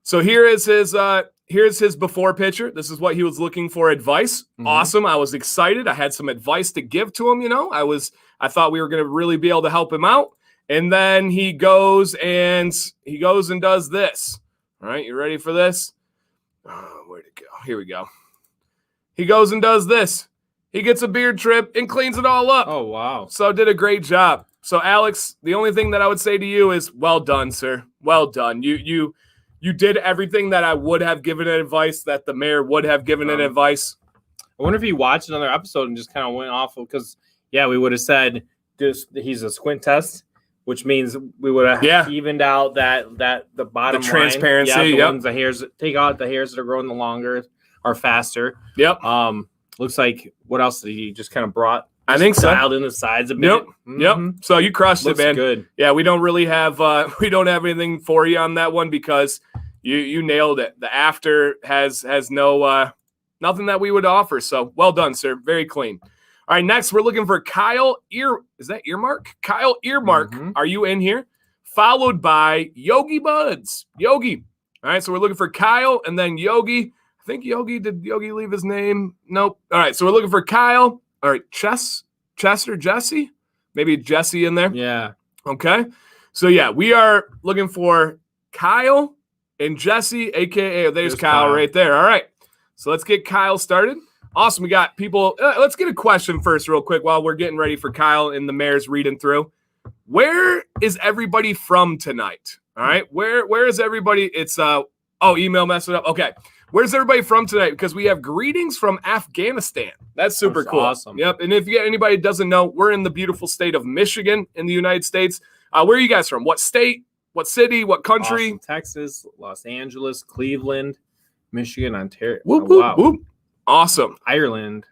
So here's his before picture. This is what he was looking for advice. Mm-hmm. Awesome. I was excited. I had some advice to give to him. I thought we were going to really be able to help him out. And then he goes and does this. All right, you ready for this? Oh, where'd it go? Here we go. He goes and does this. He gets a beard trim and cleans it all up. Oh, wow. So did a great job. So, Alex, the only thing that I would say to you is well done, sir. Well done. You did everything that I would have given advice, that the mayor would have given an advice. I wonder if he watched another episode and just kind of went off because, we would have said he's a squint test. Which means we would have evened out that the bottom line. Transparency. The ones, the hairs, take out the hairs that are growing the longer or faster. Yep. Looks like what else did he just kind of brought? I think so. Dialed in the sides a bit. Yep. Mm-hmm. Yep. So you crushed it, man. Good. Yeah, we don't really have anything for you on that one because you nailed it. The after has no nothing that we would offer. So well done, sir. Very clean. All right, next we're looking for Kyle Is that Earmark? Kyle Earmark, Are you in here? Followed by Yogi Buds. Yogi. All right, so we're looking for Kyle and then Yogi. I think did Yogi leave his name? Nope. All right, so we're looking for Kyle. All right, Chester, Jesse? Maybe Jesse in there? Yeah. Okay. So, we are looking for Kyle and Jesse, a.k.a. There's Kyle right there. All right, so let's get Kyle started. Awesome. We got people. Let's get a question first real quick while we're getting ready for Kyle and the mayor's reading through. Where is everybody from tonight? All right. Where is everybody? It's email messed it up. Okay. Where's everybody from tonight? Because we have greetings from Afghanistan. That's super cool. Awesome. Yep. And if anybody doesn't know, we're in the beautiful state of Michigan in the United States. Where are you guys from? What state? What city? What country? Austin, Texas, Los Angeles, Cleveland, Michigan, Ontario. Whoop, wow. Whoop. Awesome. Ireland.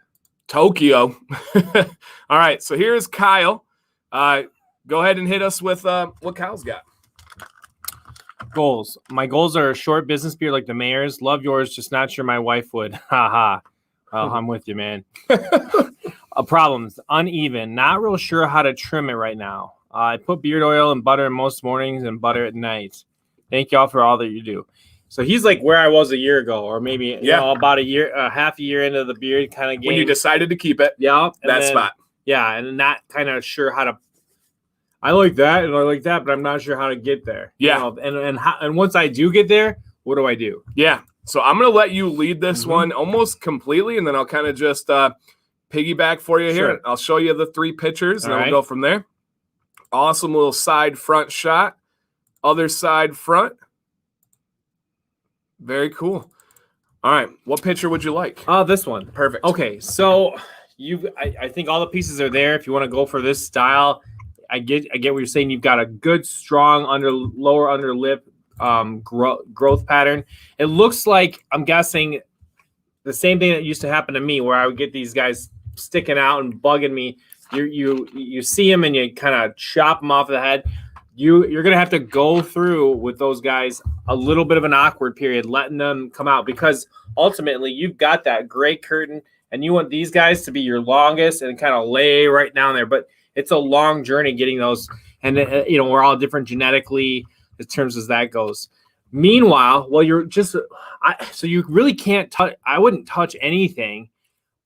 Tokyo. All right. So here's Kyle. Go ahead and hit us with what Kyle's got. Goals. My goals are a short business beard like the mayor's. Love yours. Just not sure my wife would. Ha ha. I'm with you, man. Problems. Uneven. Not real sure how to trim it right now. I put beard oil and butter most mornings and butter at night. Thank y'all for all that you do. So he's like where I was a year ago, or maybe about a year, half a year into the beard kind of game. When you decided to keep it, spot. Yeah, and not kind of sure how to. I like that and I like that, but I'm not sure how to get there. Yeah, and once I do get there, what do I do? Yeah, so I'm gonna let you lead this one almost completely, and then I'll kind of just piggyback for you here. I'll show you the three pictures, and we'll go from there. Awesome little side front shot, other side front. Very cool. All right. What picture would you like? This one. Perfect. Okay. So I think all the pieces are there. If you want to go for this style, I get what you're saying. You've got a good, strong lower under lip growth pattern. It looks like, I'm guessing, the same thing that used to happen to me where I would get these guys sticking out and bugging me. You see them and you kind of chop them off the head. You're going to have to go through with those guys a little bit of an awkward period, letting them come out, because ultimately you've got that gray curtain and you want these guys to be your longest and kind of lay right down there. But it's a long journey getting those. And, we're all different genetically. in terms as that goes. Meanwhile, well, you're just so you really can't touch. I wouldn't touch anything,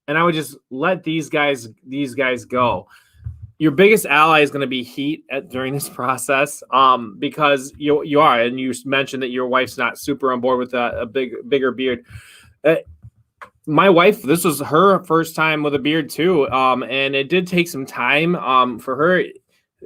and I would just let these guys go. Your biggest ally is going to be heat during this process, because you are, and you mentioned that your wife's not super on board with a bigger beard. My wife, this was her first time with a beard too, and it did take some time for her.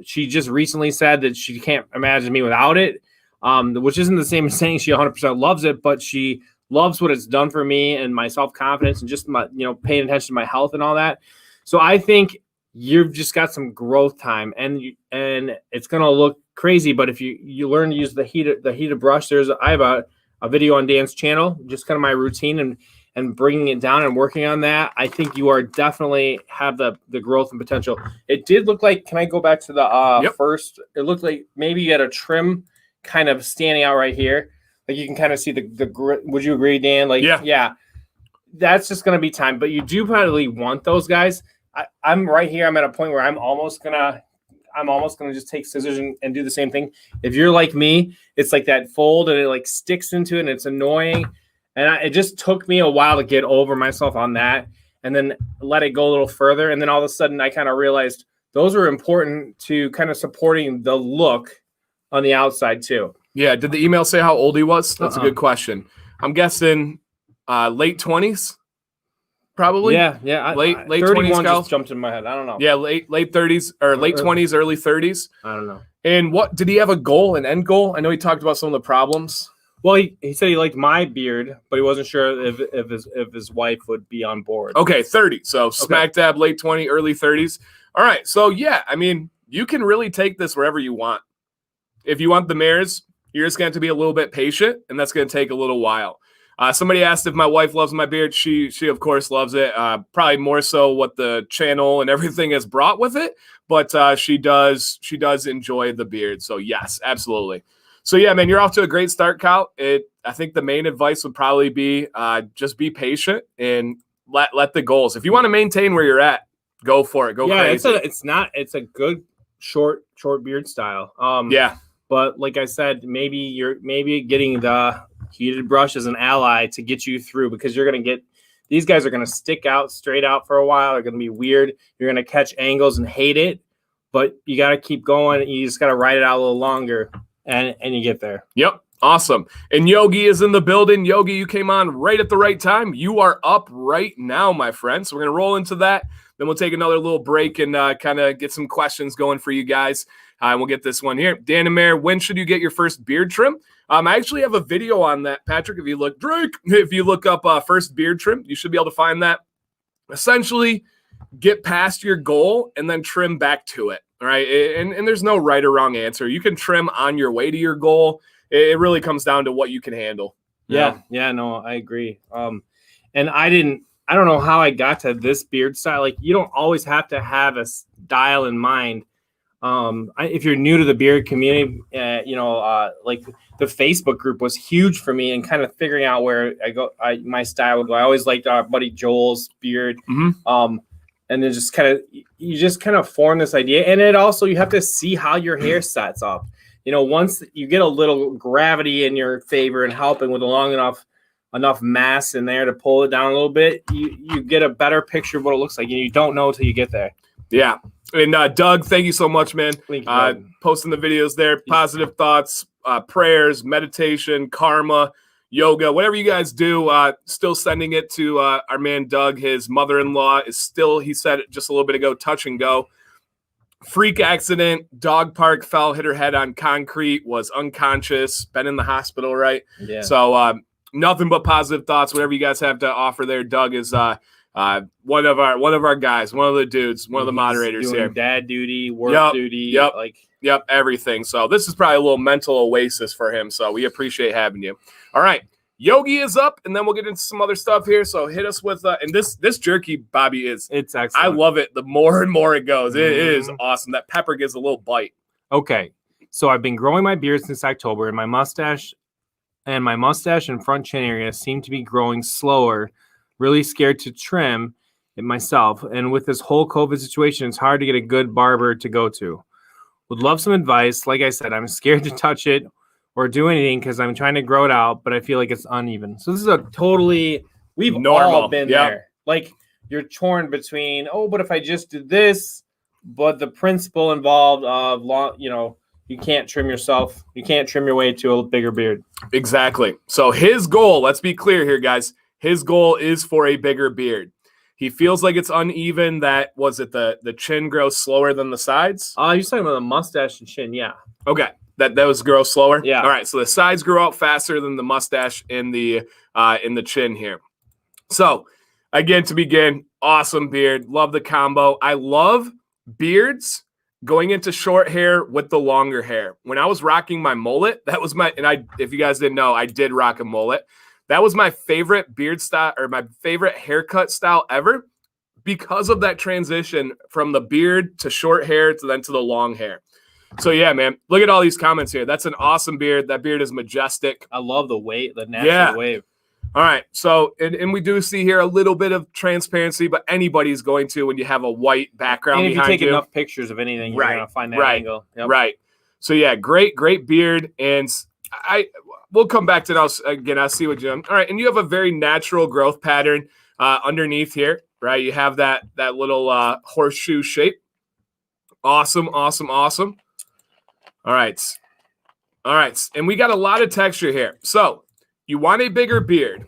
She just recently said that she can't imagine me without it, which isn't the same as saying she 100% loves it, but she loves what it's done for me and my self-confidence and just my, paying attention to my health and all that. So I think you've just got some growth time, and it's gonna look crazy. But if you learn to use the heated brush, I have a video on Dan's channel, just kind of my routine and bringing it down and working on that. I think you are definitely have the growth and potential. It did look like. Can I go back to the first? It looked like maybe you had a trim kind of standing out right here, like you can kind of see the. Would you agree, Dan? Like yeah. That's just gonna be time, but you do probably want those guys. I'm right here. I'm at a point where I'm almost gonna just take scissors and do the same thing. If you're like me, it's like that fold and it like sticks into it and it's annoying. And it just took me a while to get over myself on that, and then let it go a little further. And then all of a sudden I kind of realized those were important to kind of supporting the look on the outside too. Yeah. Did the email say how old he was? That's a good question. I'm guessing late 20s. Probably. Yeah. Late 20s. Just jumped in my head. I don't know. Yeah, late 30s or late 20s, early 30s. I don't know. And what did he have a goal, an end goal? I know he talked about some of the problems. Well, he said he liked my beard, but he wasn't sure if his wife would be on board. Okay, 30. So smack dab, late 20, early 30s. All right. So yeah, I mean, you can really take this wherever you want. If you want the Mayors, you're just going to have to be a little bit patient, and that's going to take a little while. Somebody asked if my wife loves my beard. She of course loves it. Probably more so what the channel and everything has brought with it, but she does enjoy the beard. So yes, absolutely. So yeah, man, you're off to a great start, Kyle. I think the main advice would probably be just be patient and let the goals. If you want to maintain where you're at, go for it. Go crazy. It's a good short beard style. Yeah. But like I said, maybe getting the heated brush as an ally to get you through, because you're going to get these guys are going to stick out straight out for a while. They're going to be weird. You're going to catch angles and hate it, but you got to keep going. You just got to ride it out a little longer, and you get there. Yep. Awesome. And Yogi is in the building. Yogi, you came on right at the right time. You are up right now, my friend. So we're going to roll into that. Then we'll take another little break and kind of get some questions going for you guys. And we'll get this one here. Dan and Mayor, when should you get your first beard trim? I actually have a video on that, Patrick. If you look up first beard trim, you should be able to find that. Essentially, get past your goal and then trim back to it. All right. And there's no right or wrong answer. You can trim on your way to your goal. It really comes down to what you can handle. Yeah. No, I agree. And I don't know how I got to this beard style. Like, you don't always have to have a style in mind. If you're new to the beard community, like the Facebook group was huge for me, and kind of figuring out where my style would go. I always liked our buddy Joel's beard. Mm-hmm. And then you just kind of form this idea. And it also, you have to see how your hair sets up. Once you get a little gravity in your favor and helping with a long enough mass in there to pull it down a little bit, you get a better picture of what it looks like, and you don't know until you get there. Yeah. And Doug, thank you so much, man. Posting the videos there, positive thoughts, prayers, meditation, karma, yoga, whatever you guys do, still sending it to our man Doug. His mother-in-law is still, he said it just a little bit ago, touch and go. Freak accident, dog park, fell, hit her head on concrete, was unconscious, been in the hospital, right? Yeah. So nothing but positive thoughts. Whatever you guys have to offer there, Doug is one of our guys, one of the dudes, one of the moderators here. Dad duty, work duty, everything. So this is probably a little mental oasis for him. So we appreciate having you. All right. Yogi is up, and then we'll get into some other stuff here. So hit us with and this jerky, Bobby, it's excellent. I love it. The more and more it goes, it is awesome. That pepper gives a little bite. Okay, so I've been growing my beard since October, and my mustache and front chin area seem to be growing slower. Really scared to trim it myself, and with this whole COVID situation, it's hard to get a good barber to go to. Would love some advice. Like I said, I'm scared to touch it. or do anything because I'm trying to grow it out, but I feel like it's uneven. So this is we've Normal. all been there. Like you're torn between, but if I just did this, but the principle involved of you can't trim yourself. You can't trim your way to a bigger beard. Exactly. So his goal, let's be clear here, guys. His goal is for a bigger beard. He feels like it's uneven. The chin grows slower than the sides? You're talking about the mustache and chin, yeah. Okay. That was grow slower? Yeah. All right. So the sides grow out faster than the mustache in the chin here. So again, to begin, awesome beard. Love the combo. I love beards going into short hair with the longer hair. When I was rocking my mullet, that was if you guys didn't know, I did rock a mullet. That was my favorite beard style or my favorite haircut style ever because of that transition from the beard to short hair to the long hair. So yeah, man, look at all these comments here. That's an awesome beard. That beard is majestic. I love the natural wave. All right. So, and we do see here a little bit of transparency, but anybody's going to when you have a white background behind you. If you take enough pictures of anything, you're going to find that angle. Yep. Right. So yeah, great beard. And we'll come back to that again. I'll see what you. All right. And you have a very natural growth pattern underneath here, right? You have that little horseshoe shape. Awesome. All right. And we got a lot of texture here. So you want a bigger beard.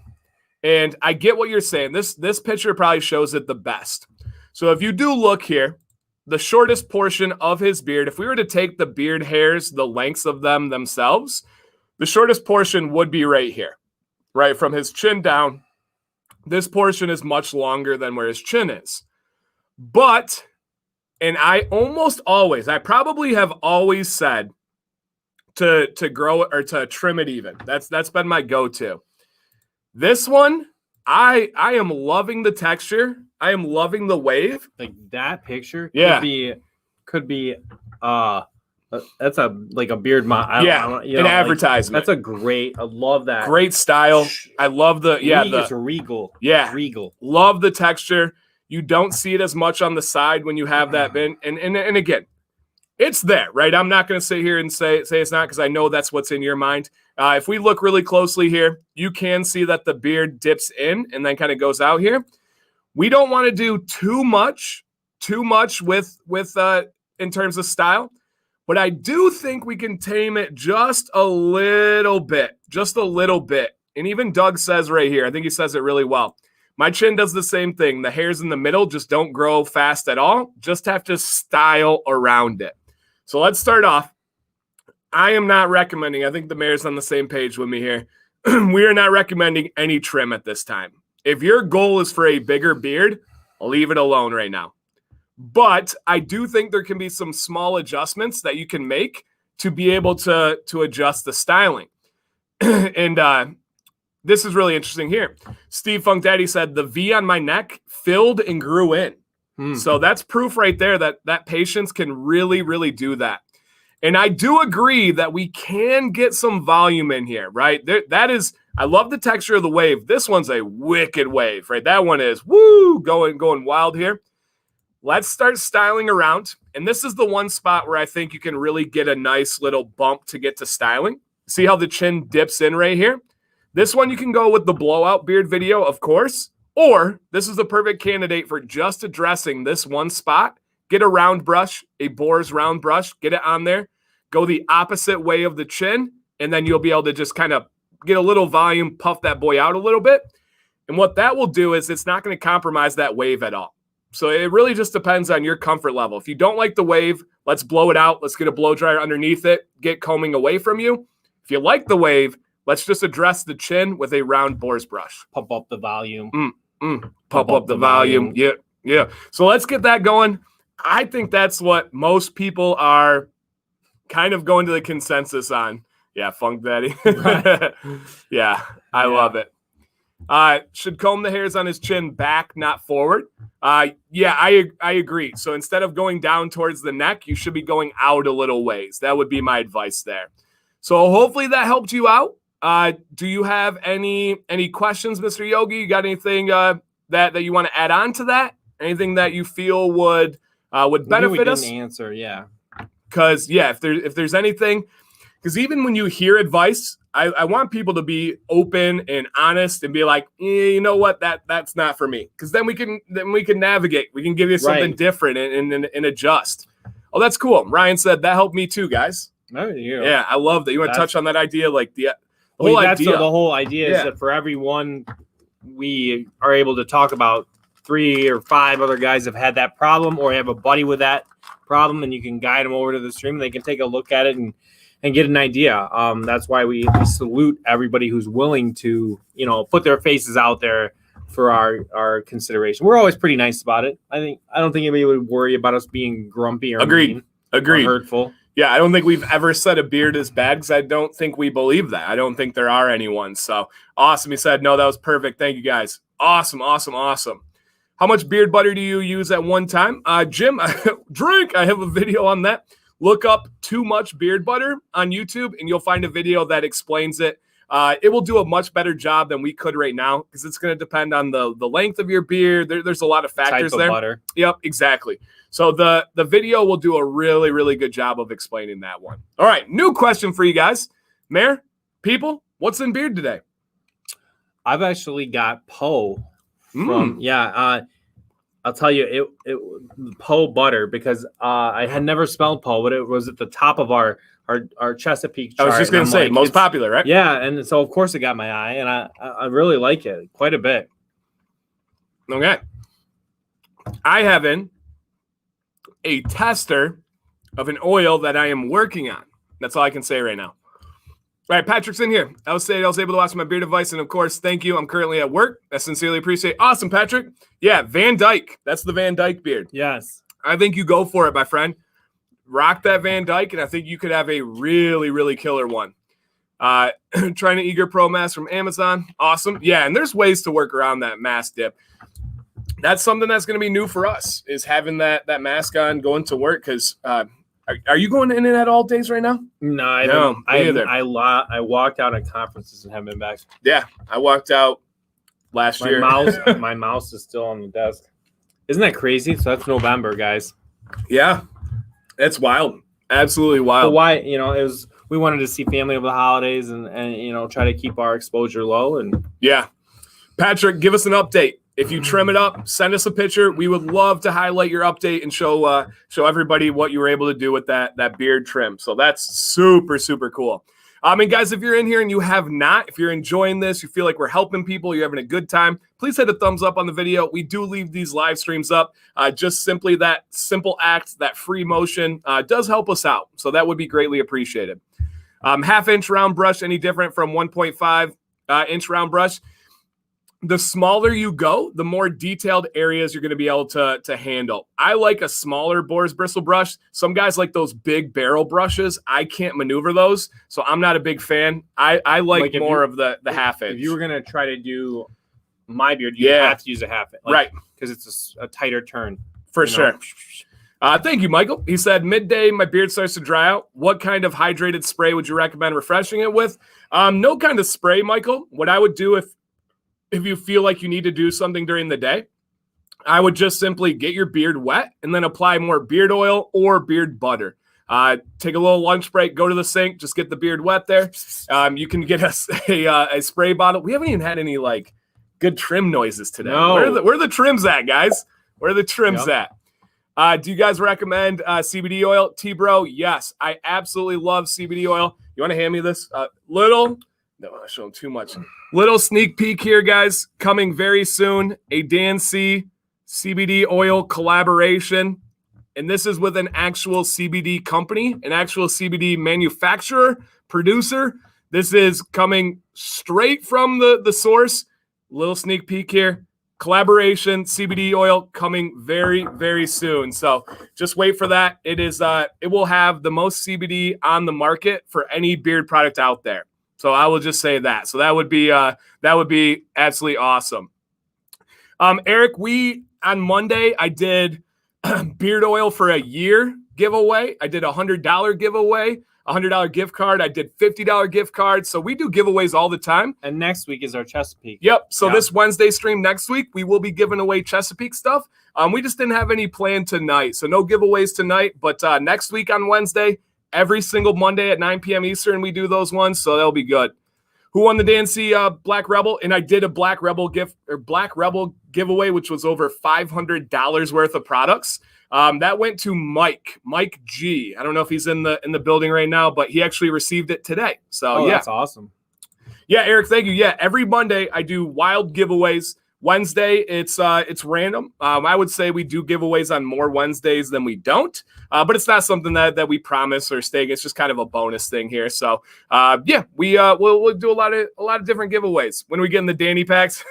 And I get what you're saying. This picture probably shows it the best. So if you do look here, the shortest portion of his beard, if we were to take the beard hairs, the lengths of them themselves, the shortest portion would be right here, right? From his chin down, this portion is much longer than where his chin is. But, and I probably have always said to grow it or to trim it even. That's been my go-to. This one, I am loving the texture. I am loving the wave. Like that picture could be that's a beard an advertisement. I love that. Great style. I love it's regal. Yeah. Regal. Love the texture. You don't see it as much on the side when you have that bin. And again, it's there, right? I'm not going to sit here and say it's not because I know that's what's in your mind. If we look really closely here, you can see that the beard dips in and then kind of goes out here. We don't want to do too much with in terms of style, but I do think we can tame it just a little bit. And even Doug says right here, I think he says it really well. My chin does the same thing. The hairs in the middle just don't grow fast at all. Just have to style around it. So let's start off. I am not recommending, I think the mayor's on the same page with me here. We are not recommending any trim at this time. If your goal is for a bigger beard, leave it alone right now. But I do think there can be some small adjustments that you can make to be able to adjust the styling. And this is really interesting here. Steve Funk Daddy said, the V on my neck filled and grew in. So that's proof right there that patients can really, really do that. And I do agree that we can get some volume in here, right? I love the texture of the wave. This one's a wicked wave, right? That one is, going wild here. Let's start styling around. And this is the one spot where I think you can really get a nice little bump to get to styling. See how the chin dips in right here? This one you can go with the blowout beard video, of course. Or this is the perfect candidate for just addressing this one spot. Get a round brush, a Bohr's round brush, get it on there, go the opposite way of the chin, and then you'll be able to just kind of get a little volume, puff that boy out a little bit. And what that will do is it's not going to compromise that wave at all. So it really just depends on your comfort level. If you don't like the wave, let's blow it out. Let's get a blow dryer underneath it, get combing away from you. If you like the wave, let's just address the chin with a round Bohr's brush. Pump up the volume. Pump up the volume. Yeah. So let's get that going. I think that's what most people are kind of going to the consensus on. Yeah, Funk Daddy. Yeah, I love it. Should comb the hairs on his chin back, not forward. Yeah, I agree. So instead of going down towards the neck, you should be going out a little ways. That would be my advice there. So hopefully that helped you out. Do you have any questions, Mr. Yogi? You got anything that you want to add on to that? Anything that you feel would benefit us? Answer, yeah. Because if there's anything, Because even when you hear advice, I want people to be open and honest and be like, you know what, that's not for me. Because then we can navigate. We can give you something different and adjust. Oh, that's cool. Ryan said that helped me too, guys. There you go. Yeah, I love that. You want to touch on that idea, like the whole idea? The whole idea is that for everyone, we are able to talk about 3 or 5 other guys have had that problem or have a buddy with that problem, and you can guide them over to the stream and they can take a look at it and get an idea. That's why we salute everybody who's willing to, put their faces out there for our consideration. We're always pretty nice about it. I don't think anybody would worry about us being grumpy or mean or hurtful. Yeah, I don't think we've ever said a beard is bad because I don't think we believe that. I don't think there are anyone. So awesome. He said, no, that was perfect. Thank you, guys. Awesome. How much beard butter do you use at one time? Jim, drink. I have a video on that. Look up too much beard butter on YouTube, and you'll find a video that explains it. It will do a much better job than we could right now because it's going to depend on the length of your beard. There's a lot of factors there. Butter. Yep, exactly. So the video will do a really, really good job of explaining that one. All right, new question for you guys. Mayor, people, what's in beard today? I've actually got Poe from, I'll tell you, it Poe butter because I had never smelled Poe, but it was at the top of our Chesapeake chart. I was just going to say, most popular, right? Yeah, and so of course it got my eye, and I really like it quite a bit. Okay. I have a tester of an oil that I am working on. That's all I can say right now. All right, Patrick's in here. I was able to watch my beard advice, and of course, thank you. I'm currently at work. I sincerely appreciate it. Awesome, Patrick. Yeah, Van Dyke. That's the Van Dyke beard. Yes. I think you go for it, my friend. Rock that Van Dyke, and I think you could have a really, really killer one. Trying to Eager Pro Mask from Amazon. Awesome. Yeah, and there's ways to work around that mask dip. That's something that's going to be new for us, is having that mask on going to work because are you going in and out all days right now? No, I walked out at conferences and haven't been back. Yeah, I walked out last year. My mouse is still on the desk. Isn't that crazy? So that's November, guys. Yeah, it's wild. Absolutely wild. But why? We wanted to see family over the holidays and try to keep our exposure low. And yeah, Patrick, give us an update. If you trim it up, send us a picture. We would love to highlight your update and show everybody what you were able to do with that beard trim. So that's super, super cool. And guys, if you're in here and you have not, if you're enjoying this, you feel like we're helping people, you're having a good time, please hit a thumbs up on the video. We do leave these live streams up. Just simply that simple act, that free motion does help us out. So that would be greatly appreciated. Half-inch round brush, any different from 1.5 inch round brush? The smaller you go, the more detailed areas you're going to be able to handle. I like a smaller boar's bristle brush. Some guys like those big barrel brushes. I can't maneuver those, so I'm not a big fan. I like more of the half inch. If you were going to try to do my beard, you have to use a half inch. Right. Because it's a tighter turn. For sure. Thank you, Michael. He said, midday, my beard starts to dry out. What kind of hydrated spray would you recommend refreshing it with? No kind of spray, Michael. What I would do if you feel like you need to do something during the day, I would just simply get your beard wet and then apply more beard oil or beard butter. Take a little lunch break, go to the sink, just get the beard wet there. You can get a spray bottle. We haven't even had any good trim noises today. No. Where are the trims at, guys? Where are the trims at? Do you guys recommend CBD oil? T-Bro, yes. I absolutely love CBD oil. You want to hand me this? No, I show them too much. Little sneak peek here, guys. Coming very soon. A Dan C CBD oil collaboration. And this is with an actual CBD company, an actual CBD manufacturer, producer. This is coming straight from the source. Little sneak peek here. Collaboration, CBD oil coming very, very soon. So just wait for that. It will have the most CBD on the market for any beard product out there. So I will just say that. So that would be absolutely awesome. Eric, on Monday I did beard oil for a year giveaway. I did $100 giveaway, $100 gift card. I did $50 gift cards. So we do giveaways all the time. And next week is our Chesapeake. Yep. So this Wednesday stream next week, we will be giving away Chesapeake stuff. We just didn't have any planned tonight. So no giveaways tonight. But next week on Wednesday, every single Monday at 9 p.m. Eastern. We do those ones, so that'll be good. Who won the DNC Black Rebel? And I did a Black Rebel giveaway, which was over $500 worth of products. That went to Mike G. I don't know if he's in the building right now, but he actually received it today. So yeah, that's awesome. Yeah, Eric, thank you. Yeah, every Monday I do wild giveaways. Wednesday, it's random. I would say we do giveaways on more Wednesdays than we don't, but it's not something that we promise or stay. It's just kind of a bonus thing here. So yeah, we'll do a lot of different giveaways when we get in the Danny packs.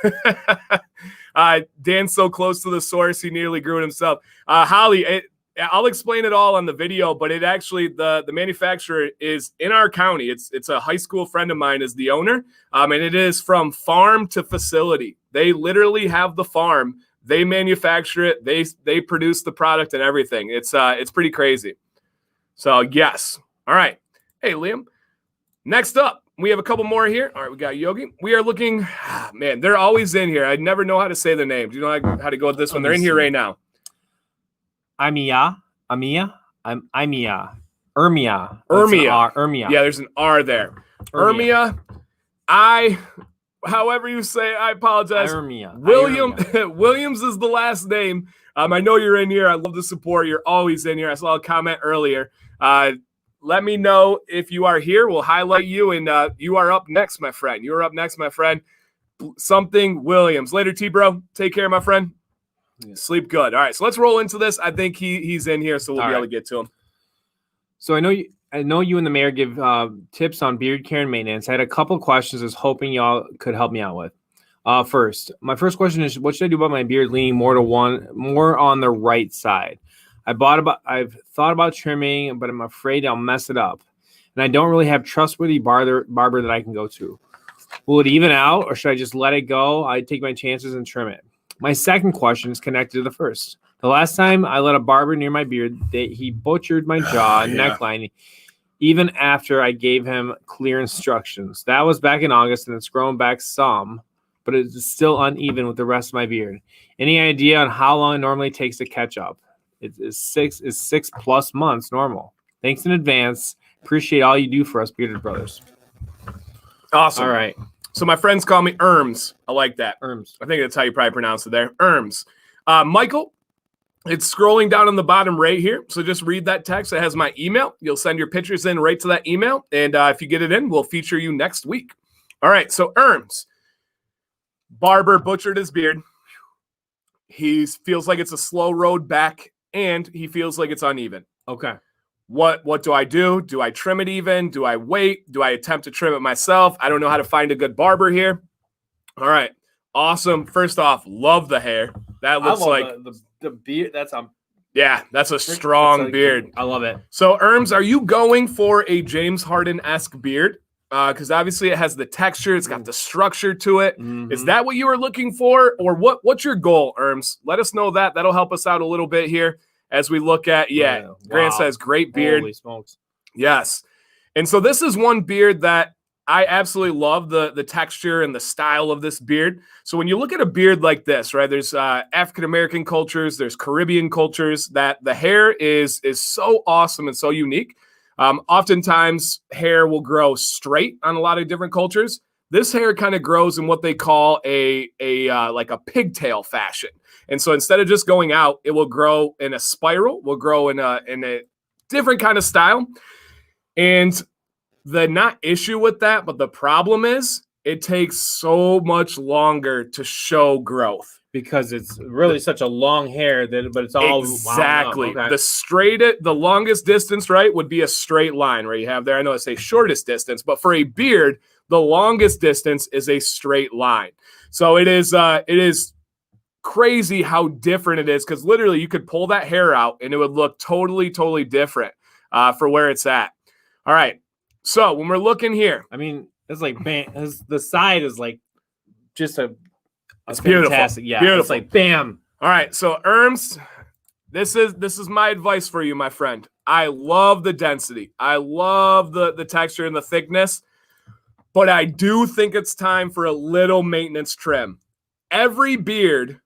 Dan's so close to the source, he nearly grew it himself. Holly, I'll explain it all on the video, but it actually, the manufacturer is in our county. It's a high school friend of mine is the owner, and it is from farm to facility. They literally have the farm. They manufacture it. They produce the product and everything. It's pretty crazy. So yes. All right. Hey, Liam. Next up, we have a couple more here. All right, we got Yogi. We are looking, man, they're always in here. I never know how to say their names. You know how to go with this one? They're in here right now. Ermia. Yeah, there's an R there. Ermia. However you say it, I apologize. Williams is the last name. I know you're in here. I love the support. You're always in here. I saw a comment earlier. Let me know if you are here. We'll highlight you, and you are up next, my friend. You are up next, my friend. Something Williams. Later, T-Bro. Take care, my friend. Yeah. Sleep good. All right, so let's roll into this. I think he's in here, so we'll be able to get to him. So I know you and the mayor give tips on beard care and maintenance. I had a couple questions I was hoping y'all could help me out with. My first question is, what should I do about my beard leaning more on the right side? I've thought about trimming, but I'm afraid I'll mess it up. And I don't really have trustworthy barber that I can go to. Will it even out, or should I just let it go? I take my chances and trim it. My second question is connected to the first. The last time I let a barber near my beard, he butchered my jaw and neckline, even after I gave him clear instructions. That was back in August, and it's grown back some, but it's still uneven with the rest of my beard. Any idea on how long it normally takes to catch up? Is 6+ months normal? Thanks in advance. Appreciate all you do for us bearded brothers. Awesome. All right. So my friends call me Erms. I like that. Erms. I think that's how you probably pronounce it there. Erms. Michael, it's scrolling down on the bottom right here. So just read that text. It has my email. You'll send your pictures in right to that email. And if you get it in, we'll feature you next week. All right. So Erms. Barber butchered his beard. He feels like it's a slow road back, and he feels like it's uneven. Okay. What do I do? Do I trim it even? Do I wait? Do I attempt to trim it myself? I don't know how to find a good barber here. All right. Awesome. First off, love the hair. That looks like the beard. That's a strong beard. I love it. So, Erms, are you going for a James Harden-esque beard? Because obviously it has the texture, it's got the structure to it. Mm-hmm. Is that what you were looking for, or what's your goal, Erms? Let us know that. That'll help us out a little bit here as we look at, Grant says, great beard. Holy smokes. Yes. And so this is one beard that I absolutely love the texture and the style of this beard. So when you look at a beard like this, right, there's African-American cultures, there's Caribbean cultures that the hair is so awesome and so unique. Oftentimes hair will grow straight on a lot of different cultures. This hair kind of grows in what they call a like a pigtail fashion. And so instead of just going out, it will grow in a spiral, will grow in a different kind of style. And the not issue with that, but the problem is it takes so much longer to show growth. Because it's really such a long hair but it's all exactly wound up. Okay. The longest distance, right, would be a straight line where you have there. I know I say shortest distance, but for a beard, the longest distance is a straight line. So it is crazy how different it is, because literally you could pull that hair out and it would look totally, totally different for where it's at. All right. So when we're looking here, I mean, it's like the side is like just it's beautiful. Fantastic. Yeah, beautiful. It's like bam. All right, so Erms, this is my advice for you, my friend. I love the density. I love the texture and the thickness, but I do think it's time for a little maintenance trim. Every beard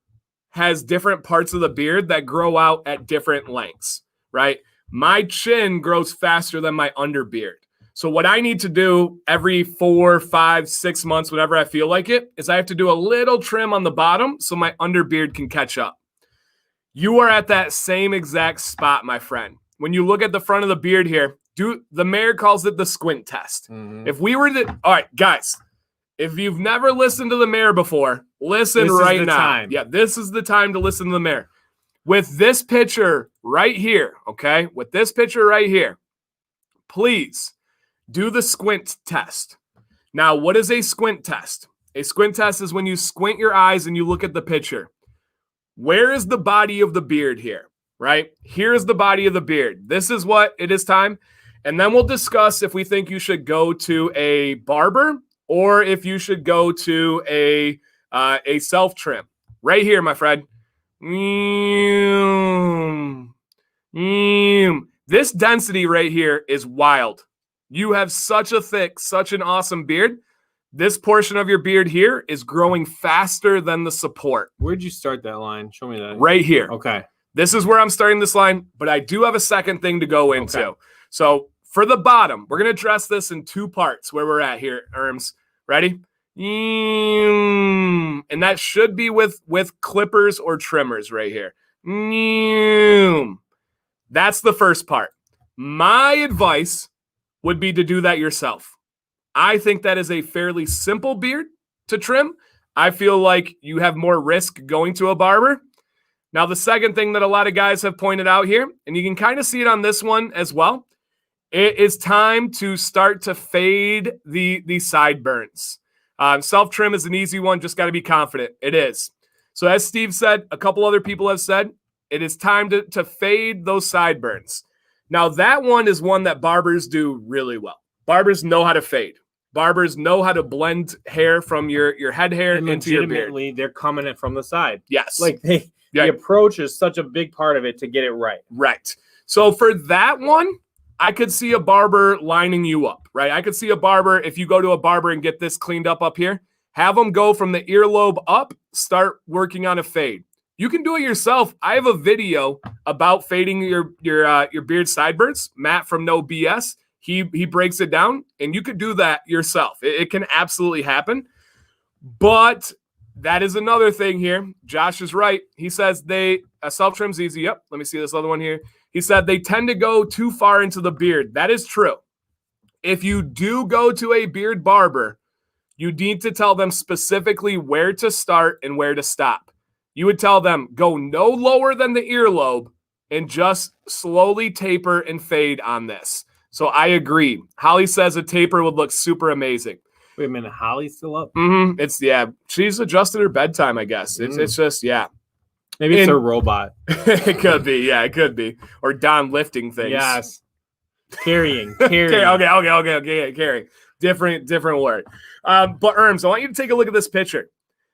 has different parts of the beard that grow out at different lengths, right? My chin grows faster than my underbeard. So what I need to do every 4, 5, 6 months, whenever I feel like it, is I have to do a little trim on the bottom so my underbeard can catch up. You are at that same exact spot, my friend. When you look at the front of the beard here, the mayor calls it the squint test. Mm-hmm. If we were to, all right, guys, if you've never listened to the mayor before, listen right now. Time. Yeah, this is the time to listen to the mayor. With this picture right here, okay? With this picture right here, please do the squint test. Now, what is a squint test? A squint test is when you squint your eyes and you look at the picture. Where is the body of the beard here, right? Here's the body of the beard. This is what it is time. And then we'll discuss if we think you should go to a barber or if you should go to a self-trim. Right here, my friend. This density right here is wild. You have such an awesome beard. This portion of your beard here is growing faster than the support. Where'd you start that line? Show me that. Right here. Okay. This is where I'm starting this line, but I do have a second thing to go into. Okay. So for the bottom, we're going to address this in 2 parts where we're at here, Erms. Ready? And that should be with clippers or trimmers right here. That's the first part. My advice would be to do that yourself. I think that is a fairly simple beard to trim. I feel like you have more risk going to a barber. Now, the second thing that a lot of guys have pointed out here, and you can kind of see it on this one as well, it is time to start to fade the sideburns. Self-trim is an easy one. Just got to be confident. It is. So as Steve said, a couple other people have said, it is time to fade those sideburns. Now, that one is one that barbers do really well. Barbers know how to fade. Barbers know how to blend hair from your head hair into your beard. Legitimately, they're coming in from the side. Yes. Like the approach is such a big part of it to get it right. Right. So for that one, I could see a barber lining you up, right? I could see a barber, if you go to a barber and get this cleaned up here, have them go from the earlobe up, start working on a fade. You can do it yourself. I have a video about fading your beard sideburns. Matt from No BS. He breaks it down, and you could do that yourself. It can absolutely happen. But that is another thing here. Josh is right. He says a self-trim's easy. Yep. Let me see this other one here. He said they tend to go too far into the beard. That is true. If you do go to a beard barber, you need to tell them specifically where to start and where to stop. You would tell them, go no lower than the earlobe and just slowly taper and fade on this. So I agree. Holly says a taper would look super amazing. Wait a minute, Holly's still up? Mm-hmm. She's adjusted her bedtime, I guess. It's just, yeah. Maybe it's a robot. It could be, yeah, it could be. Or Don lifting things. Yes. Carrying. Okay, carrying. Different word. But Erms, I want you to take a look at this picture.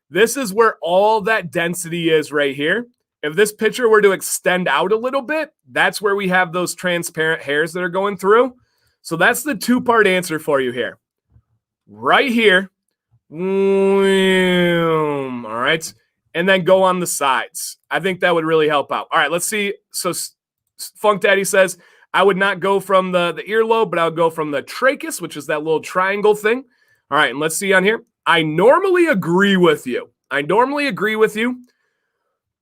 This is where all that density is right here. If this picture were to extend out a little bit, that's where we have those transparent hairs that are going through. So that's the 2-part answer for you here. Right here. All right. And then go on the sides. I think that would really help out. All right, let's see. So Funk Daddy says, I would not go from the earlobe, but I would go from the trachea, which is that little triangle thing. All right, and let's see on here. I normally agree with you.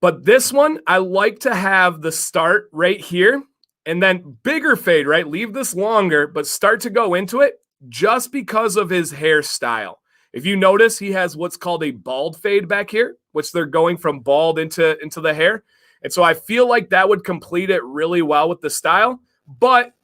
But this one, I like to have the start right here and then bigger fade, right? Leave this longer, but start to go into it just because of his hairstyle. If you notice, he has what's called a bald fade back here, which they're going from bald into the hair. And so I feel like that would complete it really well with the style, but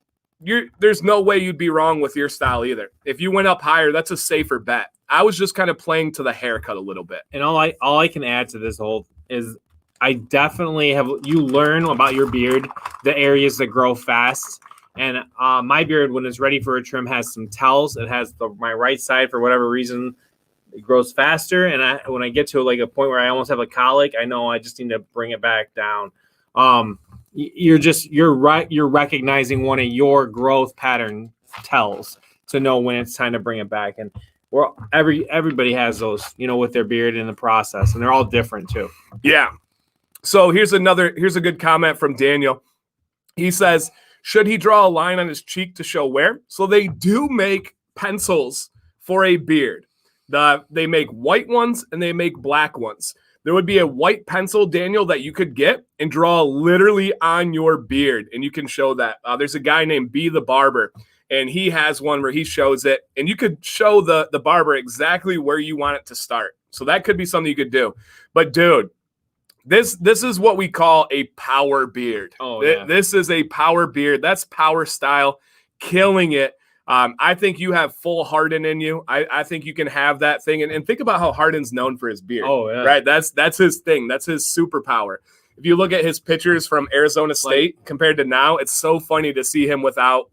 there's no way you'd be wrong with your style either. If you went up higher, that's a safer bet. I was just kind of playing to the haircut a little bit. And all I can add to this whole is I definitely you learn about your beard, the areas that grow fast. And my beard, when it's ready for a trim, has some tells. It has my right side, for whatever reason, it grows faster. And when I get to like a point where I almost have a colic, I know I just need to bring it back down. You're recognizing one of your growth pattern tells to know when it's time to bring it back. And everybody has those, with their beard in the process, and they're all different too. Yeah. So here's a good comment from Daniel. He says, Should he draw a line on his cheek to show where? So they do make pencils for a beard. They make white ones and they make black ones. There would be a white pencil, Daniel, that you could get and draw literally on your beard, and you can show that. There's a guy named B the Barber, and he has one where he shows it, and you could show the barber exactly where you want it to start. So that could be something you could do. But, dude, this is what we call a power beard. Oh, yeah. This is a power beard. That's power style, killing it. I think you have full Harden in you. I think you can have that thing. And think about how Harden's known for his beard. Oh, yeah. Right? That's his thing. That's his superpower. If you look at his pictures from Arizona State compared to now, it's so funny to see him without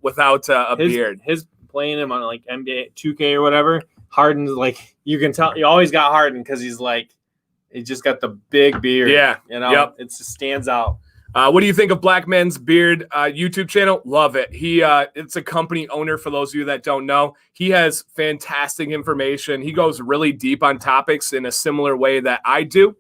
a beard. His playing him on like NBA 2K or whatever, Harden's like, you can tell, you always got Harden because he's like, he just got the big beard. Yeah. You know, Yep. it just stands out. What do you think of Black Men's Beard YouTube channel? Love it. It's a company owner for those of you that don't know. He has fantastic information. He goes really deep on topics in a similar way that I do.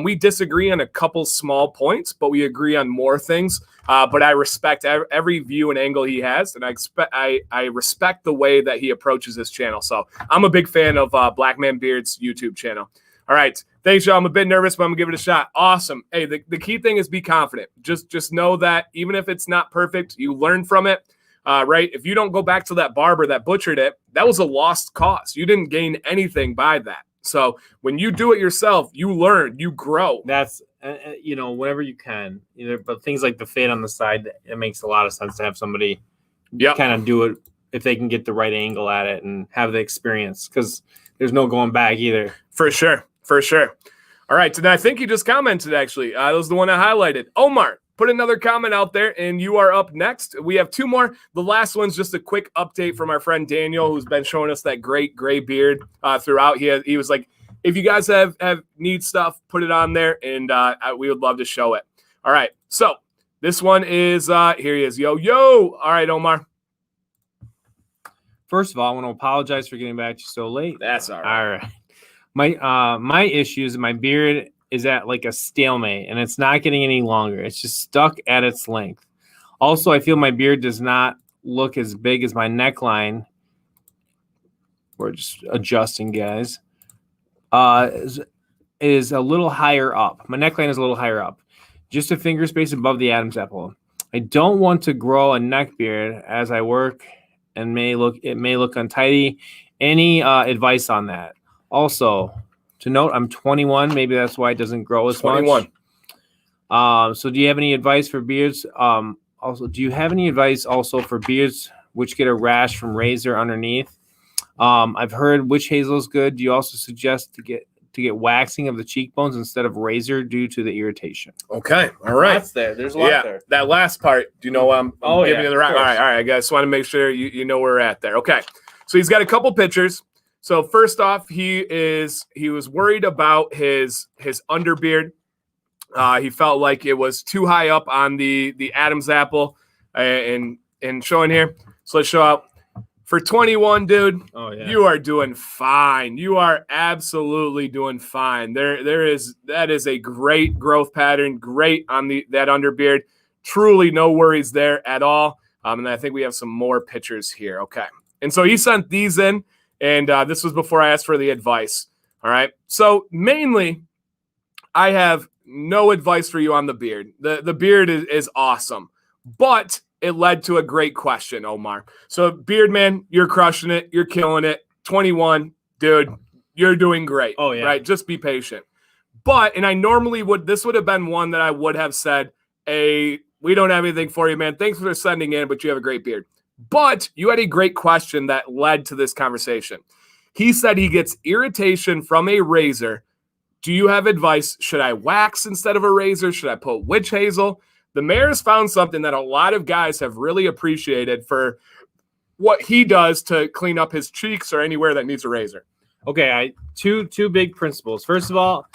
We disagree on a couple small points, but we agree on more things. But I respect every view and angle he has, and I respect the way that he approaches his channel. So I'm a big fan of Black Man Beard's YouTube channel. All right. Thanks, y'all. I'm a bit nervous, but I'm going to give it a shot. Awesome. Hey, the key thing is be confident. Just know that even if it's not perfect, you learn from it, right? If you don't go back to that barber that butchered it, that was a lost cause. You didn't gain anything by that. So when you do it yourself, you learn, you grow. That's, whenever you can. But things like the fade on the side, it makes a lot of sense to have somebody kind of do it if they can get the right angle at it and have the experience, because there's no going back either. For sure. For sure. All right. And I think he just commented, actually. That was the one I highlighted. Omar, put another comment out there, and you are up next. We have two more. The last one's just a quick update from our friend Daniel, who's been showing us that great gray beard throughout. He was like, if you guys have need stuff, put it on there, and we would love to show it. All right. So this one is, here he is. Yo. All right, Omar. First of all, I want to apologize for getting back to you so late. That's all right. All right. My issue is my beard is at like a stalemate, and it's not getting any longer. It's just stuck at its length. Also, I feel my beard does not look as big as my neckline. We're just adjusting, guys. Is a little higher up. My neckline is a little higher up, just a finger space above the Adam's apple. I don't want to grow a neck beard as I work, and it may look untidy. Any advice on that? Also, to note, I'm 21. Maybe that's why it doesn't grow as 21. much. So do you have any advice for beards? Do you have any advice also for beards which get a rash from razor underneath? I've heard witch hazel is good. Do you also suggest to get waxing of the cheekbones instead of razor due to the irritation? Okay. All right. That's there. There's a lot there. That last part, do you know I'm giving you the right? All right. I guys want to make sure you know where we're at there. Okay. So he's got a couple pictures. So first off, he was worried about his underbeard. He felt like it was too high up on the Adam's apple, and showing here. So let's show out for 21, dude. Oh yeah, you are doing fine. You are absolutely doing fine. That is a great growth pattern. Great on that underbeard. Truly no worries there at all. And I think we have some more pictures here. Okay, and so he sent these in. And this was before I asked for the advice. All right. So mainly, I have no advice for you on the beard. The beard is awesome, but it led to a great question, Omar. So beard man, you're crushing it. You're killing it. 21, dude, you're doing great. Oh yeah. Right. Just be patient. But, and I normally this would have been one that I would have said, we don't have anything for you, man. Thanks for sending in, but you have a great beard. But you had a great question that led to this conversation. He said he gets irritation from a razor. Do you have advice? Should I wax instead of a razor? Should I put witch hazel? The mayor's found something that a lot of guys have really appreciated for what he does to clean up his cheeks or anywhere that needs a razor. Okay, two big principles. First of all,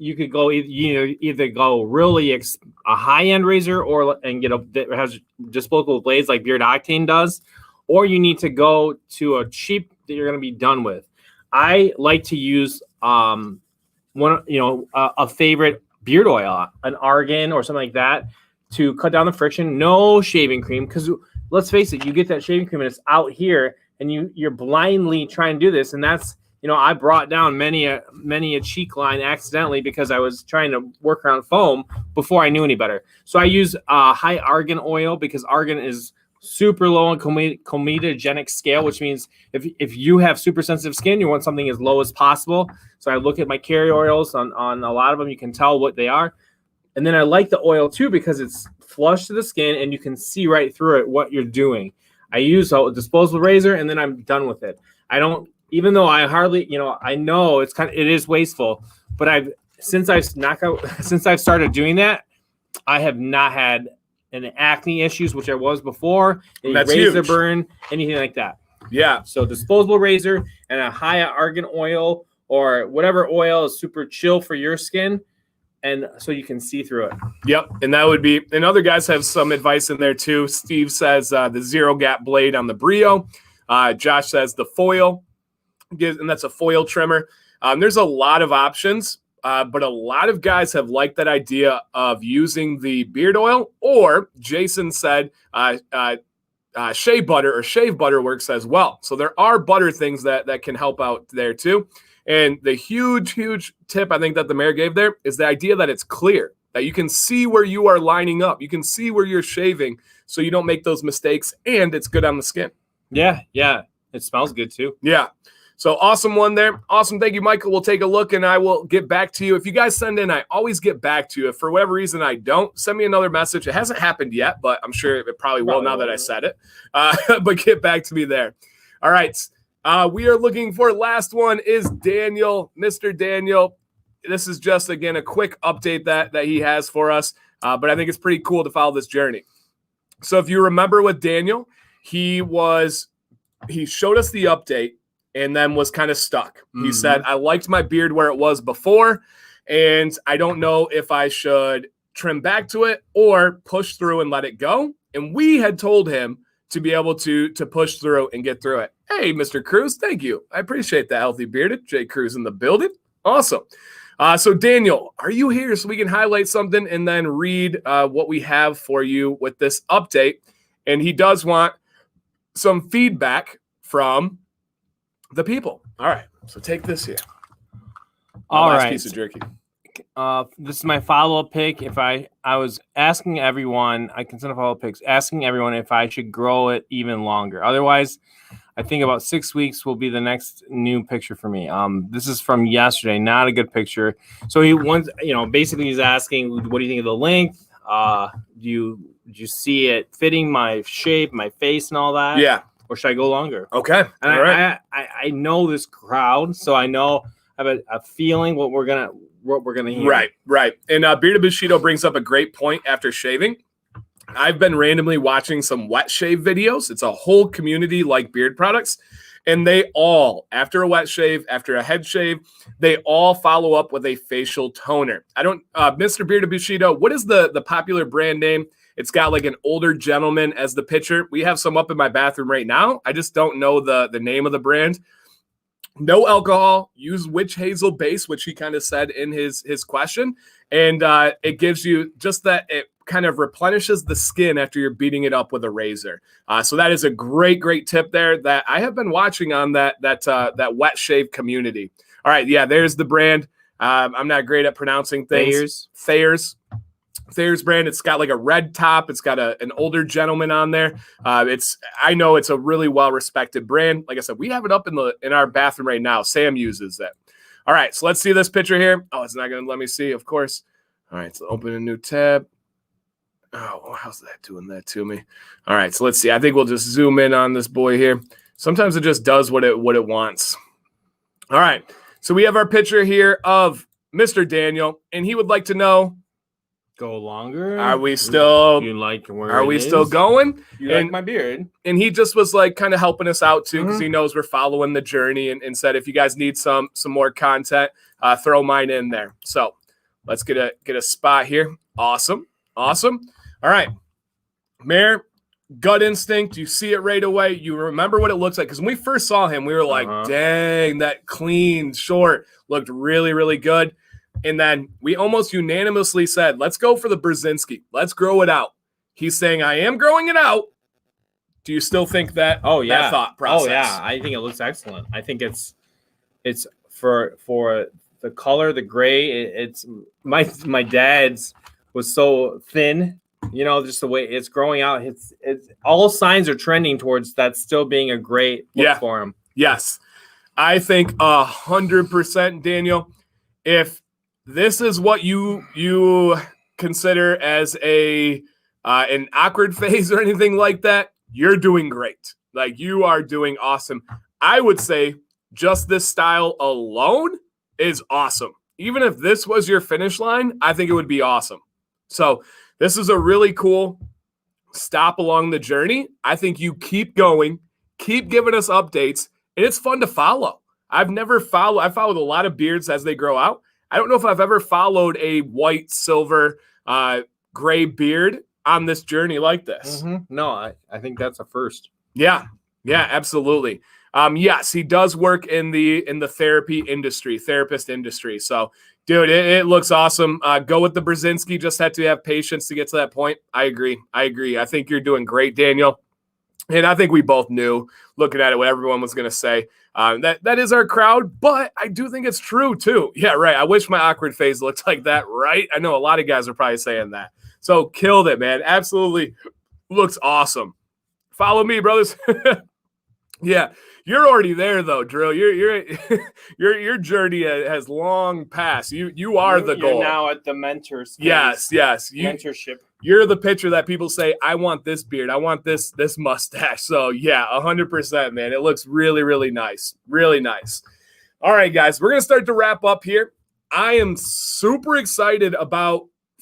you could go either go really a high-end razor and get that has disposable blades like Beard Octane does, or you need to go to a cheap that you're going to be done with. I like to use a favorite beard oil, an argan or something like that, to cut down the friction. No shaving cream, because let's face it, you get that shaving cream and it's out here, and you're blindly trying to do this, and that's, I brought down many a cheek line accidentally because I was trying to work around foam before I knew any better. So I use high argan oil, because argan is super low on comedogenic scale, which means if you have super sensitive skin, you want something as low as possible. So I look at my carrier oils on a lot of them. You can tell what they are. And then I like the oil too, because it's flush to the skin and you can see right through it what you're doing. I use a disposable razor and then I'm done with it. I don't, even though I hardly, I know it is wasteful, but since I've started doing that, I have not had any acne issues, which I was before, any razor burn, anything like that. Yeah. So disposable razor and a high argan oil or whatever oil is super chill for your skin, and so you can see through it. Yep. And that would be, and other guys have some advice in there too. Steve says the zero gap blade on the Brio. Josh says the foil, and that's a foil trimmer. There's a lot of options, but a lot of guys have liked that idea of using the beard oil, or Jason said shea butter or shave butter works as well. So there are butter things that can help out there too. And the huge tip I think that the mayor gave there is the idea that it's clear, that you can see where you are lining up. You can see where you're shaving so you don't make those mistakes, and it's good on the skin. Yeah. It smells good too. Yeah. So awesome one there. Awesome. Thank you, Michael. We'll take a look and I will get back to you. If you guys send in, I always get back to you. If for whatever reason I don't, send me another message. It hasn't happened yet, but I'm sure it probably will now that I said it. But get back to me there. All right. We are looking for last one is Daniel, Mr. Daniel. This is just, again, a quick update that he has for us. But I think it's pretty cool to follow this journey. So if you remember with Daniel, he showed us the update and then was kind of stuck. Mm-hmm. He said, I liked my beard where it was before, and I don't know if I should trim back to it or push through and let it go. And we had told him to be able to push through and get through it. Hey, Mr. Cruz, thank you. I appreciate that, Healthy Bearded. Jay Cruz in the building. Awesome. So Daniel, are you here so we can highlight something and then read what we have for you with this update? And he does want some feedback from the people. All right. So take this here. All right. Piece of jerky. This is my follow-up pick. If I was asking everyone, I can send a follow-up pick, asking everyone if I should grow it even longer. Otherwise, I think about 6 weeks will be the next new picture for me. This is from yesterday, not a good picture. So he wants, basically he's asking, what do you think of the length? Do you see it fitting my shape, my face, and all that? Yeah. Or should I go longer? Okay. And all right. I know this crowd, so I have a feeling what we're gonna hear. Right. And Bearded Bushido brings up a great point after shaving. I've been randomly watching some wet shave videos. It's a whole community like beard products. And they all, after a wet shave, after a head shave, they all follow up with a facial toner. Mr. Bearded Bushido, what is the popular brand name? It's got like an older gentleman as the picture. We have some up in my bathroom right now. I just don't know the name of the brand. No alcohol, use witch hazel base, which he kind of said in his question. And it gives you just that, it kind of replenishes the skin after you're beating it up with a razor. So that is a great tip there that I have been watching on that wet shave community. All right. Yeah, there's the brand. I'm not great at pronouncing things. Thayer's brand. It's got like a red top. It's got an older gentleman on there. I know it's a really well-respected brand. Like I said, we have it up in our bathroom right now. Sam uses it. All right, so let's see this picture here. Oh, it's not going to let me see, of course. All right, so open a new tab. Oh, how's that doing that to me? All right, so let's see. I think we'll just zoom in on this boy here. Sometimes it just does what it wants. All right, so we have our picture here of Mr. Daniel, and he would like to know, go longer? Are we still? You like where are we still going? You like my beard? And he just was like kind of helping us out too, because he knows we're following the journey, and said if you guys need some more content, throw mine in there. So let's get a spot here. Awesome. All right, Mayor, gut instinct. You see it right away. You remember what it looks like, because when we first saw him, we were like, dang, that clean short looked really good. And then we almost unanimously said, let's go for the Brzezinski. Let's grow it out. He's saying, I am growing it out. Do you still think that? That thought process? Oh yeah, I think it looks excellent. I think it's for the color, the gray. It's my dad's was so thin, just the way it's growing out. It's all signs are trending towards that still being a great look for him. Yes, I think 100%, Daniel. If this is what you consider as an awkward phase or anything like that, you're doing great. Like, you are doing awesome. I would say just this style alone is awesome. Even if this was your finish line, I think it would be awesome. So this is a really cool stop along the journey. I think you keep going, keep giving us updates, and it's fun to follow. I followed a lot of beards as they grow out. I don't know if I've ever followed a white, silver, gray beard on this journey like this. Mm-hmm. No, I think that's a first. Yeah, absolutely. Yes, he does work in the therapist industry. So, dude, it looks awesome. Go with the Brzezinski. Just had to have patience to get to that point. I agree. I think you're doing great, Daniel. And I think we both knew, looking at it, what everyone was going to say. That is our crowd, but I do think it's true, too. Yeah, right. I wish my awkward phase looked like that, right? I know a lot of guys are probably saying that. So, killed it, man. Absolutely looks awesome. Follow me, brothers. Yeah, you're already there, though, Drew. Your journey has long passed. You are the goal. You're now at the mentors. Yes. Mentorship. You're the picture that people say, I want this beard. I want this mustache. So, yeah, 100%, man. It looks really, really nice. Really nice. All right, guys, we're going to start to wrap up here. I am super excited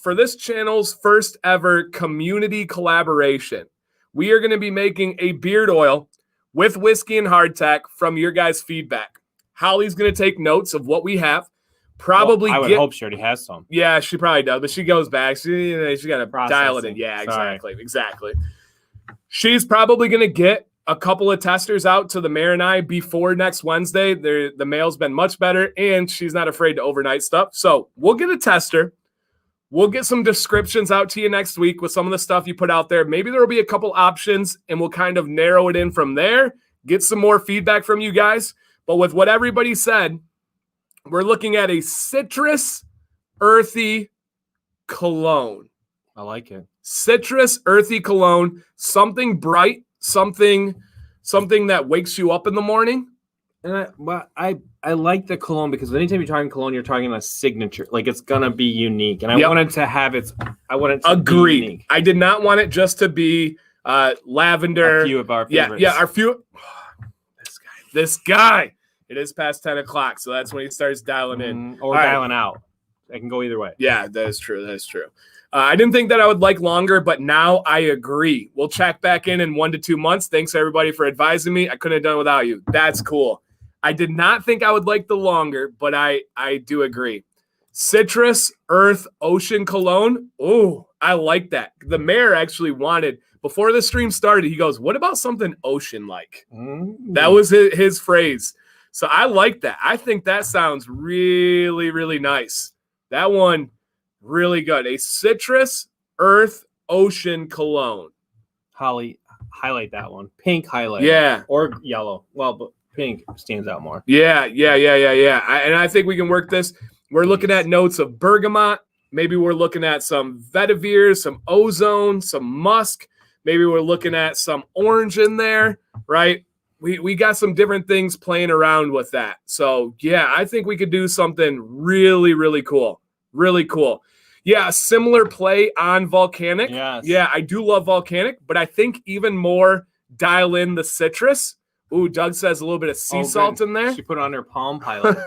for this channel's first ever community collaboration. We are going to be making a beard oil with whiskey and hardtack from your guys' feedback. Holly's going to take notes of what we have. Probably I would hope she already has some. Yeah, she probably does, but she goes back. She got to dial it in. Yeah, exactly. She's probably going to get a couple of testers out to the mayor and I before next Wednesday. The mail's been much better, and she's not afraid to overnight stuff. So we'll get a tester. We'll get some descriptions out to you next week with some of the stuff you put out there. Maybe there will be a couple options, and we'll kind of narrow it in from there, get some more feedback from you guys. But with what everybody said, we're looking at a citrus, earthy cologne. I like it. Citrus, earthy cologne, something bright, something that wakes you up in the morning. And I like the cologne because anytime you're talking cologne, you're talking a signature. Like, it's gonna be unique, and I wanted to have it. I wanted to be unique. I did not want it just to be lavender. A few of our favorites. Yeah, our few. This guy. It is past 10 o'clock, so that's when he starts dialing in or dialing out. I can go either way. Yeah, that is true. I didn't think that I would like longer, but now I agree. We'll check back in 1 to 2 months. Thanks, everybody, for advising me. I couldn't have done it without you. That's cool. I did not think I would like the longer, but I do agree. Citrus, earth, ocean cologne. Oh, I like that. The mayor actually wanted, before the stream started, he goes, what about something ocean-like? That was his phrase. So I like that. I think that sounds really, really nice. That one, really good. A citrus, earth, ocean cologne. Holly, highlight that one. Pink highlight. Yeah. Or yellow. Well, but pink stands out more. Yeah. And I think we can work this. We're looking at notes of bergamot. Maybe we're looking at some vetiver, some ozone, some musk. Maybe we're looking at some orange in there, right? We got some different things playing around with that. So, yeah, I think we could do something really, really cool. Really cool. Yeah, a similar play on volcanic. Yes. Yeah, I do love volcanic, but I think even more dial in the citrus. Ooh, Doug says a little bit of sea salt in there. She put it on her Palm Pilot.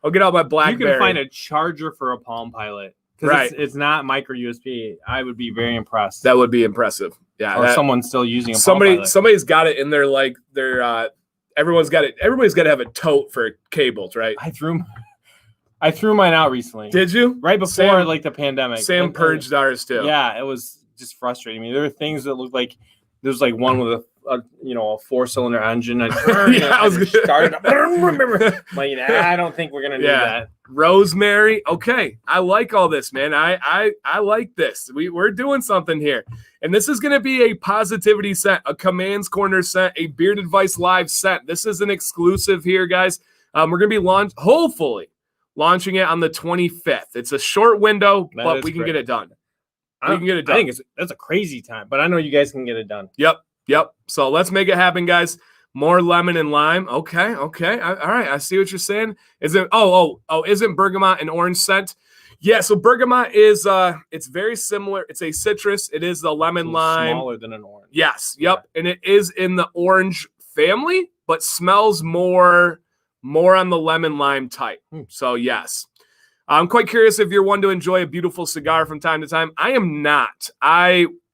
I'll get out my BlackBerry. You can find a charger for a Palm Pilot. Right. It's not micro USB. I would be very impressed. That would be impressive. Yeah. Or someone's still using a Palm Pilot. Somebody's got it in their everyone's got it. Everybody's got to have a tote for cables, right? I threw mine out recently. Did you? Right before the pandemic. Sam purged ours too. Yeah, it was just frustrating me. There were things that looked like There's like one with a 4-cylinder engine. I was started. Like, I don't think we're gonna do that. Rosemary. Okay, I like all this, man. I like this. We're doing something here, and this is gonna be a positivity set, a Commands Corner set, a Beard Advice Live set. This is an exclusive here, guys. We're gonna be hopefully launching it on the 25th. It's a short window, but we can get it done. We can get it done. I think that's a crazy time, but I know you guys can get it done. Yep. So let's make it happen, guys. More lemon and lime. Okay. All right. I see what you're saying. Is it? Isn't bergamot an orange scent? Yeah. So bergamot is it's very similar. It's a citrus. It is the lemon lime. Smaller than an orange. Yes. Yep. And it is in the orange family, but smells more on the lemon lime type. So yes. I'm quite curious if you're one to enjoy a beautiful cigar from time to time. I am not.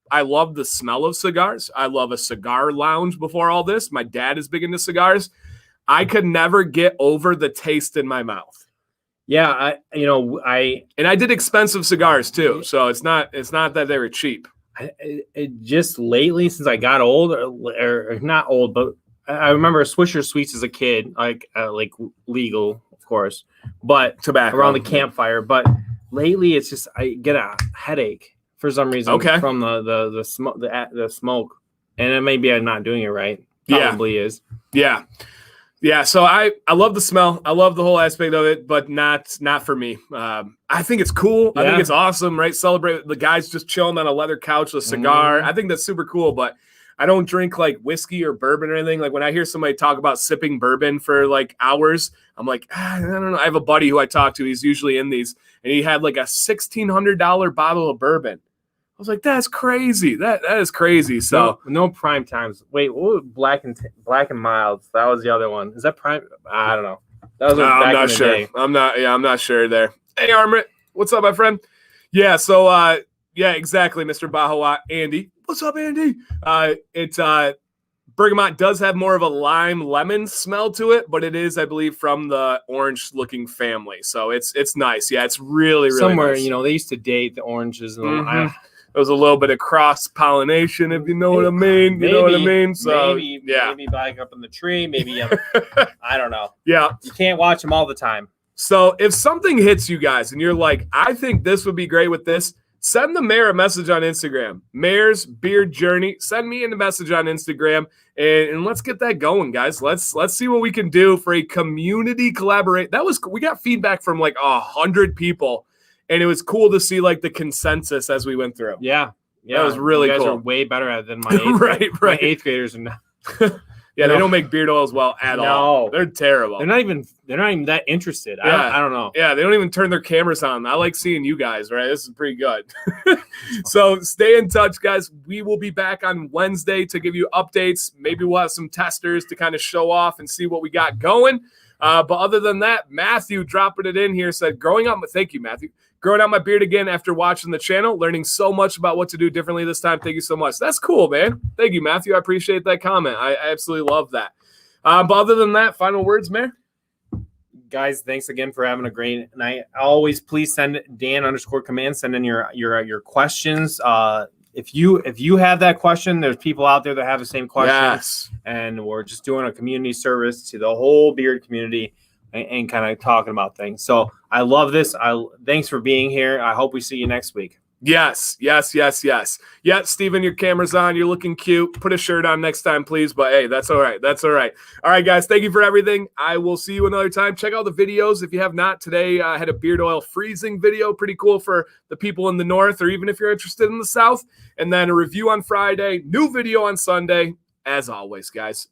I love the smell of cigars. I love a cigar lounge before all this. My dad is big into cigars. I could never get over the taste in my mouth. Yeah, I did expensive cigars too. So it's not that they were cheap. It just lately, since I got old, or not old, but I remember Swisher Sweets as a kid, like legal, of course, but tobacco around the campfire. But lately, it's just I get a headache for some reason from the smoke, and it maybe I'm not doing it right. Probably is. Yeah. So I love the smell. I love the whole aspect of it, but not for me. I think it's cool. I think it's awesome, right? Celebrate the guys just chilling on a leather couch with a cigar. I think that's super cool, but I don't drink like whiskey or bourbon or anything. Like when I hear somebody talk about sipping bourbon for like hours, I'm like, I don't know. I have a buddy who I talk to. He's usually in these, and he had like a $1,600 bottle of bourbon. I was like, that's crazy. That is crazy. So no prime times. Wait, what was Black and Milds? That was the other one. Is that prime? I don't know. That was I'm not sure. I'm not sure there. Hey, Armrit, what's up, my friend? Yeah. So exactly, Mr. Bahawa. Andy, what's up, Andy? Bergamot does have more of a lime lemon smell to it, but it is, I believe, from the orange looking family. So it's nice. Yeah, it's really somewhere nice. They used to date the oranges and there was a little bit of cross pollination, if you know what I mean. You know what I mean? So maybe back up in the tree. Maybe I don't know. Yeah, you can't watch them all the time. So if something hits you guys and you're like, I think this would be great with this, send the mayor a message on Instagram. MayorsBeardJourney. Send me a message on Instagram and let's get that going, guys. Let's see what we can do for a community collaborate. We got feedback from like 100 people. And it was cool to see like the consensus as we went through. Yeah. That was really cool. You guys cool. are way better at it than my eighth My eighth graders are not. They don't make beard oils well at all. They're terrible. They're not even that interested. I don't know. Yeah, they don't even turn their cameras on. I like seeing you guys, right? This is pretty good. So stay in touch, guys. We will be back on Wednesday to give you updates. Maybe we'll have some testers to kind of show off and see what we got going. But other than that, Matthew dropping it in here said, thank you, Matthew. Growing out my beard again after watching the channel, learning so much about what to do differently this time. Thank you so much. That's cool, man. Thank you, Matthew. I appreciate that comment. I absolutely love that. But other than that, final words, Mayor? Guys, thanks again for having a great night. Always please send Dan_command. Send in your questions. If you have that question, there's people out there that have the same question. Yes. And we're just doing a community service to the whole beard community and kind of talking about things. So I love this. Thanks for being here. I hope we see you next week. Yes. Yeah, Steven, your camera's on. You're looking cute. Put a shirt on next time, please. But hey, that's all right. All right, guys. Thank you for everything. I will see you another time. Check out the videos if you have not. Today I had a beard oil freezing video. Pretty cool for the people in the north, or even if you're interested in the south. And then a review on Friday. New video on Sunday. As always, guys.